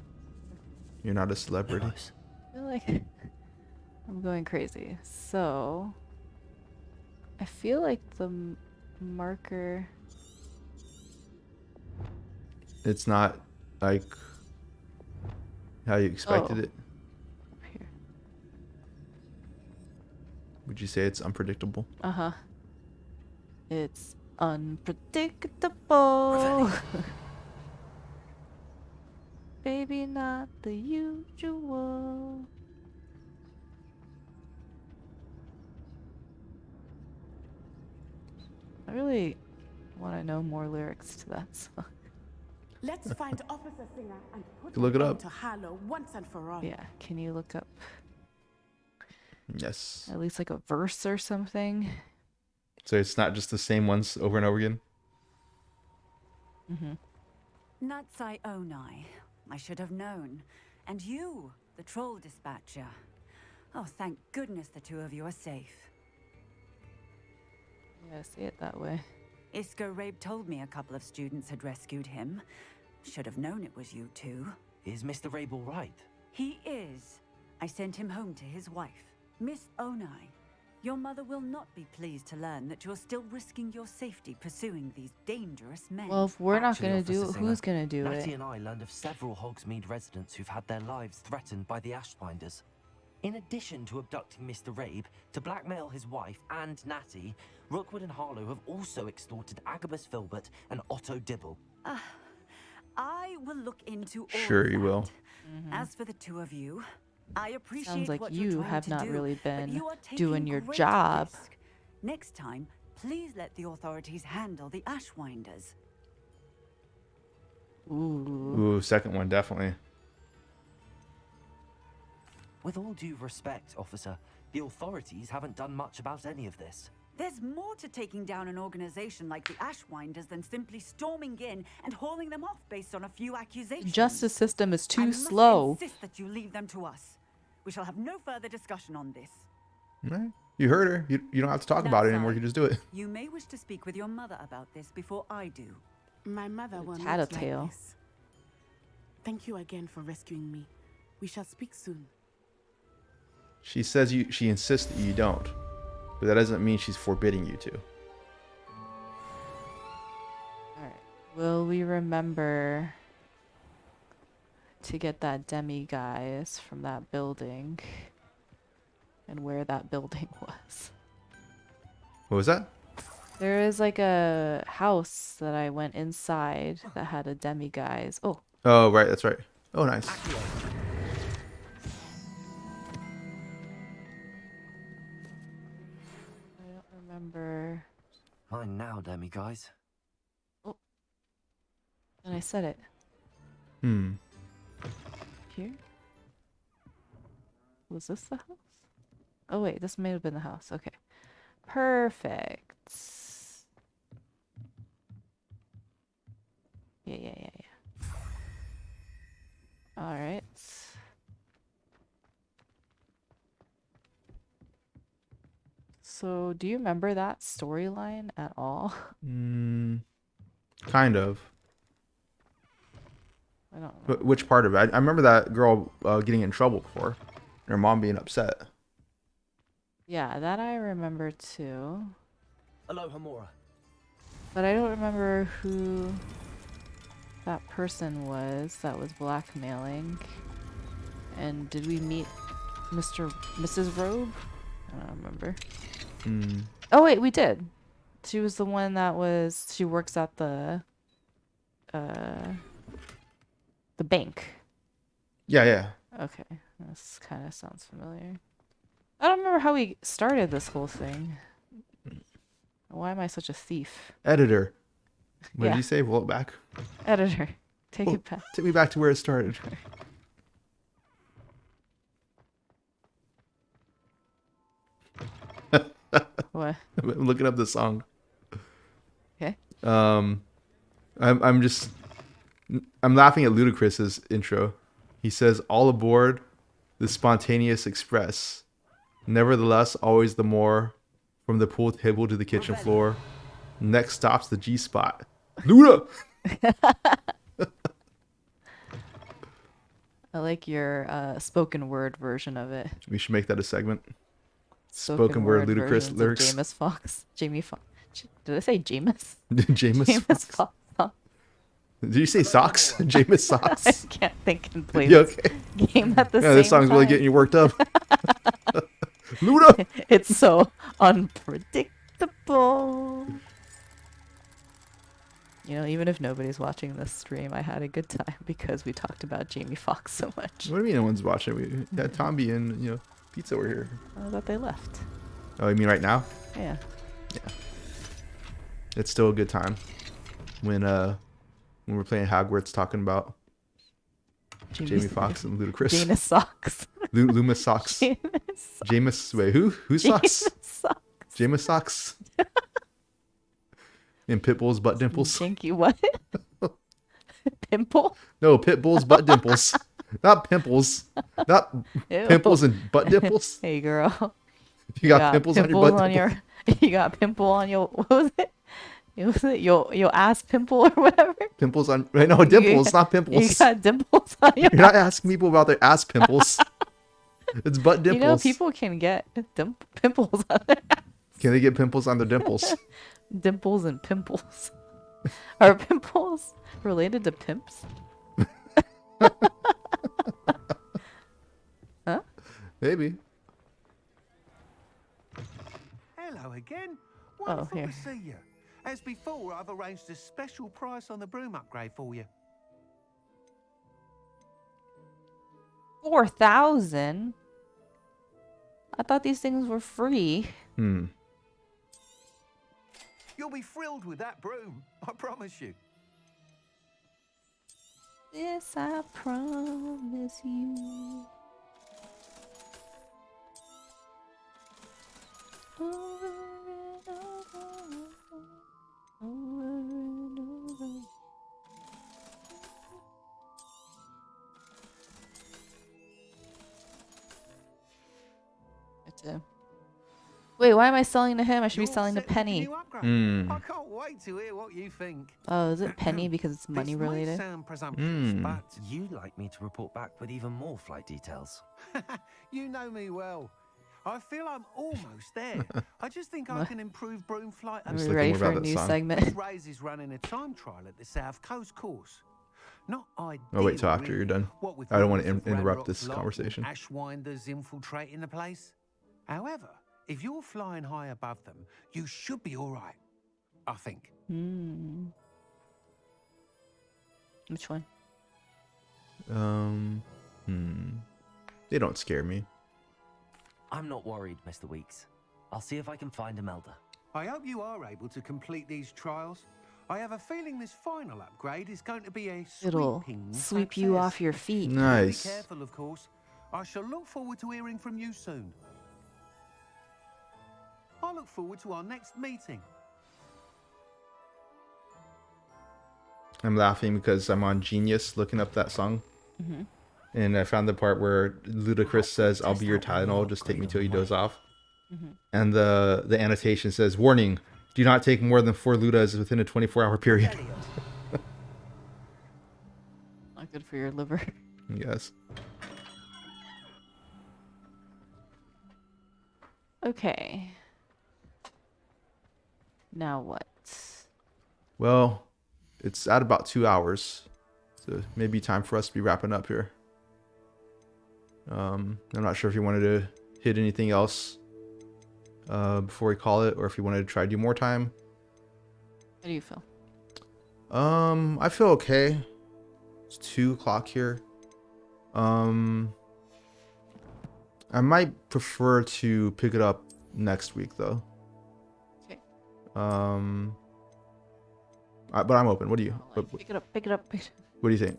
Speaker 1: You're not a celebrity.
Speaker 4: Close.
Speaker 2: I feel like I'm going crazy. So, I feel like the marker.
Speaker 1: It's not like how you expected
Speaker 2: Oh.
Speaker 1: it.
Speaker 2: Here.
Speaker 1: Would you say it's unpredictable?
Speaker 2: Uh-huh. It's unpredictable. Baby, not the usual. I really want to know more lyrics to that song.
Speaker 6: Let's find Officer Singer and put
Speaker 1: Look
Speaker 6: an
Speaker 1: it
Speaker 6: end
Speaker 1: up.
Speaker 6: to Harlow once and for all.
Speaker 2: Yeah, can you look up
Speaker 1: Yes.
Speaker 2: at least like a verse or something?
Speaker 1: So it's not just the same ones over and over again.
Speaker 2: Mm-hmm.
Speaker 10: Natsai Onai. I should have known. And you, the troll dispatcher. Oh, thank goodness the two of you are safe.
Speaker 2: Yeah, say it that way.
Speaker 10: Isco Rabe told me a couple of students had rescued him. Should have known it was you two.
Speaker 4: Is Mr. Rabel right?
Speaker 10: He is. I sent him home to his wife, Miss Onai. Your mother will not be pleased to learn that you're still risking your safety pursuing these dangerous men.
Speaker 2: Well, if we're not
Speaker 4: Actually,
Speaker 2: gonna do
Speaker 4: Officer
Speaker 2: it, who's
Speaker 4: Singer,
Speaker 2: gonna do
Speaker 4: Natty
Speaker 2: it?
Speaker 4: and I learned of several Hogsmeade residents who've had their lives threatened by the Ashwinders. In addition to abducting Mr. Rabe to blackmail his wife and Natty, Rookwood and Harlow have also extorted Agabus Filbert and Otto Dibble.
Speaker 10: I will look into all
Speaker 1: Sure
Speaker 10: of
Speaker 1: you
Speaker 10: that.
Speaker 1: will.
Speaker 10: As for the two of you, I appreciate
Speaker 2: Sounds like
Speaker 10: what you're
Speaker 2: you
Speaker 10: trying
Speaker 2: have
Speaker 10: to
Speaker 2: not
Speaker 10: do,
Speaker 2: really
Speaker 10: but
Speaker 2: been
Speaker 10: you are
Speaker 2: doing
Speaker 10: taking
Speaker 2: your
Speaker 10: great
Speaker 2: job.
Speaker 10: risk. Next time, please let the authorities handle the Ashwinders.
Speaker 2: Ooh.
Speaker 1: Ooh, second one, definitely.
Speaker 4: With all due respect, officer, the authorities haven't done much about any of this.
Speaker 10: There's more to taking down an organization like the Ashwinders than simply storming in and hauling them off based on a few accusations.
Speaker 2: Justice system is
Speaker 10: I
Speaker 2: too
Speaker 10: must
Speaker 2: slow.
Speaker 10: insist that you leave them to us. We shall have no further discussion on this.
Speaker 1: Right. You heard her. You don't have to talk about it anymore. You can just do it.
Speaker 10: You may wish to speak with your mother about this before I do.
Speaker 6: My mother will not
Speaker 2: Tattletale.
Speaker 6: like this. Thank you again for rescuing me. We shall speak soon.
Speaker 1: She says she insists that you don't. But that doesn't mean she's forbidding you to.
Speaker 2: Alright. Will we remember to get that demi-guise from that building? And where that building was.
Speaker 1: What was that?
Speaker 2: There is like a house that I went inside that had a demi-guise. Oh,
Speaker 1: Oh, right. That's right. Oh, nice.
Speaker 2: I don't remember.
Speaker 4: Mine now, Demi, guys.
Speaker 2: And I said it.
Speaker 1: Hmm.
Speaker 2: Here? Was this the house? Oh wait, this may have been the house. Okay. Perfect. Yeah. Alright. So, do you remember that storyline at all?
Speaker 1: Kind of.
Speaker 2: I don't know.
Speaker 1: But which part of it? I remember that girl getting in trouble before. And her mom being upset.
Speaker 2: Yeah, that I remember too.
Speaker 4: Hello, Hamura.
Speaker 2: But I don't remember who that person was that was blackmailing. And did we meet Mrs. Robe? I don't remember. Oh wait, we did. She was the one that she works at the the bank.
Speaker 1: Yeah, yeah.
Speaker 2: Okay, this kind of sounds familiar. I don't remember how we started this whole thing. Why am I such a thief?
Speaker 1: Editor. What
Speaker 2: Yeah.
Speaker 1: did you say? Roll it back.
Speaker 2: Editor, take
Speaker 1: Oh,
Speaker 2: it back.
Speaker 1: take me back to where it started.
Speaker 2: What?
Speaker 1: I'm looking up the song.
Speaker 2: Okay.
Speaker 1: I'm laughing at Ludacris's intro. He says, "All aboard the spontaneous express. Nevertheless, always the more. From the pool table to the kitchen floor. Next stop's the G spot. Luda."
Speaker 2: I like your spoken word version of it.
Speaker 1: We should make that a segment. Spoken word Ludacris
Speaker 2: versions of
Speaker 1: lyrics.
Speaker 2: Jameis Fox. Jamie Fox. Did I say Jameis?
Speaker 1: Jameis
Speaker 2: Jameis
Speaker 1: Fox.
Speaker 2: Fox.
Speaker 1: Did you say socks? Jameis
Speaker 2: I
Speaker 1: socks.
Speaker 2: can't think and play
Speaker 1: You
Speaker 2: this
Speaker 1: okay?
Speaker 2: game at the
Speaker 1: Yeah,
Speaker 2: same
Speaker 1: this song's
Speaker 2: time.
Speaker 1: really getting you worked up. Luda.
Speaker 2: It's so unpredictable. You know, even if nobody's watching this stream, I had a good time because we talked about Jamie Foxx so much.
Speaker 1: What do you mean no one's watching? We had Tomby and Pizza were here.
Speaker 2: I thought they left.
Speaker 1: Oh, you mean right now?
Speaker 2: Yeah.
Speaker 1: Yeah. It's still a good time when we're playing Hagwarts talking about Jamie Foxx and Ludacris.
Speaker 2: Janus Socks.
Speaker 1: Loomis Socks. Jameis. Wait, who? Who socks? Jameis Socks. And Pitbull's butt dimples.
Speaker 2: Jinky what? Pimple?
Speaker 1: No, Pitbull's butt dimples. Not pimples. Not
Speaker 2: Ew.
Speaker 1: pimples and butt dimples.
Speaker 2: Hey girl.
Speaker 1: You got pimples on your butt dimples.
Speaker 2: You got pimple on your, what was it? Was it your ass pimple or whatever?
Speaker 1: Pimples on, right? No, dimples, not pimples.
Speaker 2: You got dimples on your
Speaker 1: You're not asking people about their ass pimples. It's butt dimples.
Speaker 2: You know, people can get pimples on their ass.
Speaker 1: Can they get pimples on their dimples?
Speaker 2: Dimples and pimples. Are pimples related to pimps? Huh?
Speaker 1: Maybe.
Speaker 8: Hello again.
Speaker 2: Oh,
Speaker 8: Wonderful
Speaker 2: here.
Speaker 8: to see you. As before, I've arranged a special price on the broom upgrade for you.
Speaker 2: 4,000? I thought these things were free.
Speaker 8: You'll be thrilled with that broom, I promise you.
Speaker 2: Yes, I promise you. Over and over and over. Wait, why am I selling to him? I should be selling to Penny.
Speaker 8: I can't wait to hear what you think.
Speaker 2: Oh, is it Penny because it's money
Speaker 8: This
Speaker 2: related?
Speaker 8: might sound presumptuous, but
Speaker 4: You'd like me to report back with even more flight details.
Speaker 8: you know me well. I feel I'm almost there. I just think I can improve broom flight.
Speaker 2: Are
Speaker 1: just
Speaker 2: we
Speaker 1: looking
Speaker 2: ready
Speaker 1: more
Speaker 2: for a
Speaker 1: about that
Speaker 2: new
Speaker 1: song.
Speaker 2: segment?
Speaker 8: Ray's is running a time trial at the South Coast course. Not ideal.
Speaker 1: I'll wait till after you're done.
Speaker 8: What with
Speaker 1: I don't want
Speaker 8: rumours
Speaker 1: to
Speaker 8: of
Speaker 1: interrupt
Speaker 8: Ranrock's
Speaker 1: this
Speaker 8: lot
Speaker 1: conversation.
Speaker 8: and Ashwinders infiltrating the place. However, if you're flying high above them, you should be all right. I think.
Speaker 2: Which one?
Speaker 1: They don't scare me.
Speaker 4: I'm not worried, Mr. Weeks. I'll see if I can find Imelda.
Speaker 8: I hope you are able to complete these trials. I have a feeling this final upgrade is going to be a
Speaker 2: It'll
Speaker 8: sweeping
Speaker 2: sweep you
Speaker 8: success.
Speaker 2: off your feet.
Speaker 1: Nice.
Speaker 8: Be careful, of course. I shall look forward to hearing from you soon. I look forward to our next meeting.
Speaker 1: I'm laughing because I'm on Genius looking up that song. And I found the part where Ludacris says, "I'll be your Tylenol, just take me till you doze off." And the annotation says, "Warning, do not take more than 4 Ludas within a 24-hour period."
Speaker 2: Not good for your liver.
Speaker 1: Yes.
Speaker 2: Okay. Now what?
Speaker 1: Well, it's at about 2 hours. So maybe time for us to be wrapping up here. I'm not sure if you wanted to hit anything else before we call it, or if you wanted to try to do more time.
Speaker 2: How do you feel?
Speaker 1: I feel okay. It's 2 o'clock here. I might prefer to pick it up next week though.
Speaker 2: Okay.
Speaker 1: But I'm open. What do you?
Speaker 2: Pick it up. Pick it up. Pick it
Speaker 1: What do you think?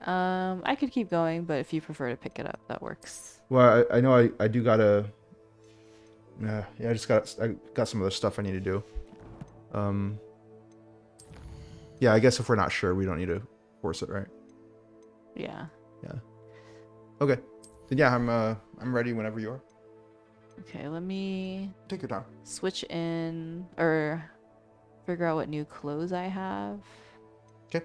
Speaker 2: up. I could keep going, but if you prefer to pick it up, that works.
Speaker 1: Well, I know I do gotta. Yeah, I got some other stuff I need to do. Yeah, I guess if we're not sure, we don't need to force it, right?
Speaker 2: Yeah.
Speaker 1: Yeah. Okay. Then yeah, I'm ready whenever you are.
Speaker 2: Okay, let me
Speaker 1: Take your time.
Speaker 2: switch in or figure out what new clothes I have.
Speaker 1: Okay.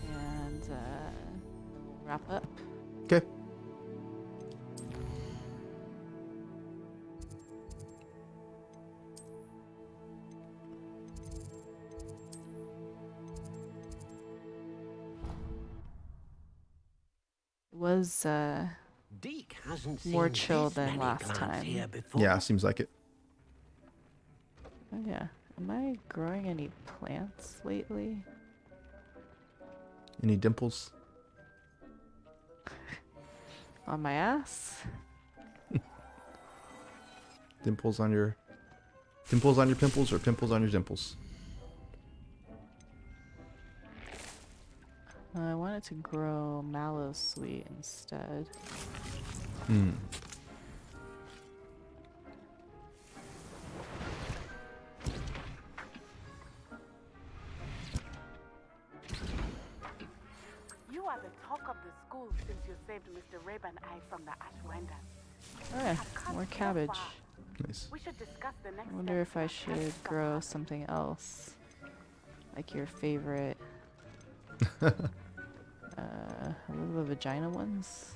Speaker 2: And we'll wrap up.
Speaker 1: Okay.
Speaker 2: It was
Speaker 8: Deke hasn't
Speaker 2: more
Speaker 8: seen
Speaker 2: chill
Speaker 8: this
Speaker 2: than
Speaker 8: many
Speaker 2: last
Speaker 8: plants
Speaker 2: time.
Speaker 8: here before.
Speaker 1: Yeah, seems like it.
Speaker 2: Oh yeah. Am I growing any plants lately?
Speaker 1: Any dimples?
Speaker 2: On my ass?
Speaker 1: Dimples on your pimples or pimples on your dimples?
Speaker 2: I wanted to grow mallow sweet instead.
Speaker 1: Hmm.
Speaker 6: You are the talk of the school since you saved Mr. Rabe and I from the Ashwinders.
Speaker 2: Oh yeah, more cabbage.
Speaker 1: Nice.
Speaker 6: We should discuss the next
Speaker 2: I wonder
Speaker 6: steps
Speaker 2: if I
Speaker 6: in our
Speaker 2: should
Speaker 6: cabbage
Speaker 2: grow
Speaker 6: summer.
Speaker 2: something else. Like your favorite what are the vagina ones?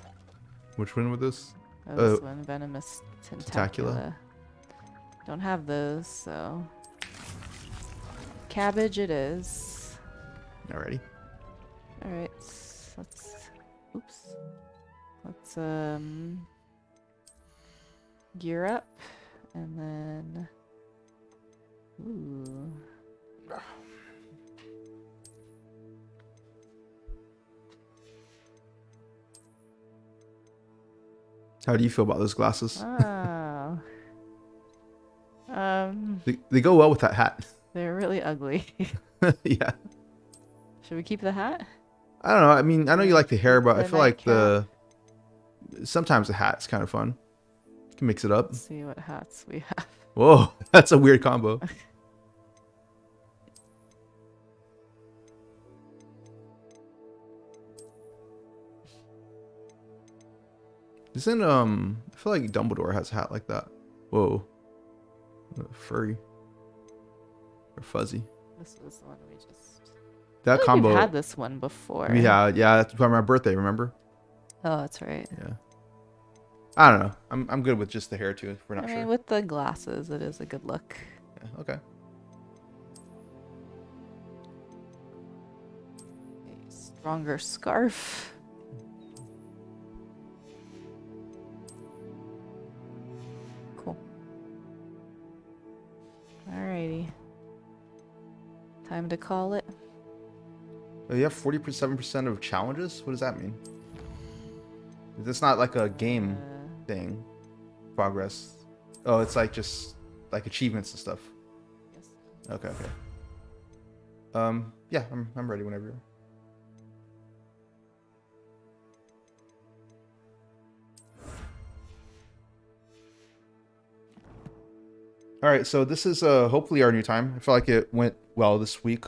Speaker 1: Which one with this?
Speaker 2: Oh, this one, venomous
Speaker 1: Tentacula?
Speaker 2: tentacula. Don't have those, so cabbage it is.
Speaker 1: Alrighty.
Speaker 2: Alright, let's gear up and then ooh.
Speaker 1: How do you feel about those glasses?
Speaker 2: Oh.
Speaker 1: They go well with that hat.
Speaker 2: They're really ugly.
Speaker 1: Yeah.
Speaker 2: Should we keep the hat?
Speaker 1: I don't know. I mean, I know you like the hair, but I
Speaker 2: The
Speaker 1: feel like
Speaker 2: nightcap.
Speaker 1: sometimes the hat's kind of fun. You can mix it up.
Speaker 2: Let's see what hats we have.
Speaker 1: Whoa, that's a weird combo. Isn't I feel like Dumbledore has a hat like that. Whoa. Furry. Or fuzzy.
Speaker 2: This was the one we just.
Speaker 1: That
Speaker 2: I feel like
Speaker 1: combo.
Speaker 2: We've had this one before.
Speaker 1: Yeah, that's for my birthday, remember?
Speaker 2: Oh, that's right.
Speaker 1: Yeah. I don't know. I'm good with just the hair too, if we're not
Speaker 2: I
Speaker 1: sure.
Speaker 2: mean, with the glasses, it is a good look.
Speaker 1: Yeah, okay.
Speaker 2: A stronger scarf. Cool. Alrighty. Time to call it.
Speaker 1: Oh, you have 47% of challenges? What does that mean? That's not like a game thing. Progress. Oh, it's like just like achievements and stuff.
Speaker 2: Yes.
Speaker 1: Okay. Yeah, I'm ready whenever you're. All right, so this is hopefully our new time. I feel like it went well this week.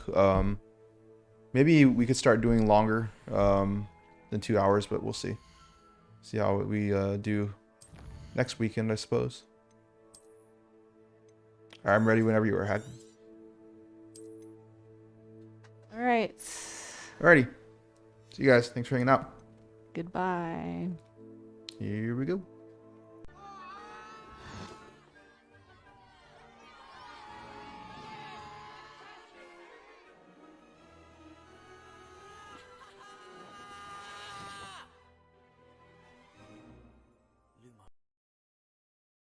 Speaker 1: Maybe we could start doing longer than 2 hours, but we'll see. See how we do next weekend, I suppose. All right, I'm ready whenever you are, Hag.
Speaker 2: All right.
Speaker 1: Alrighty. See you guys. Thanks for hanging out.
Speaker 2: Goodbye.
Speaker 1: Here we go.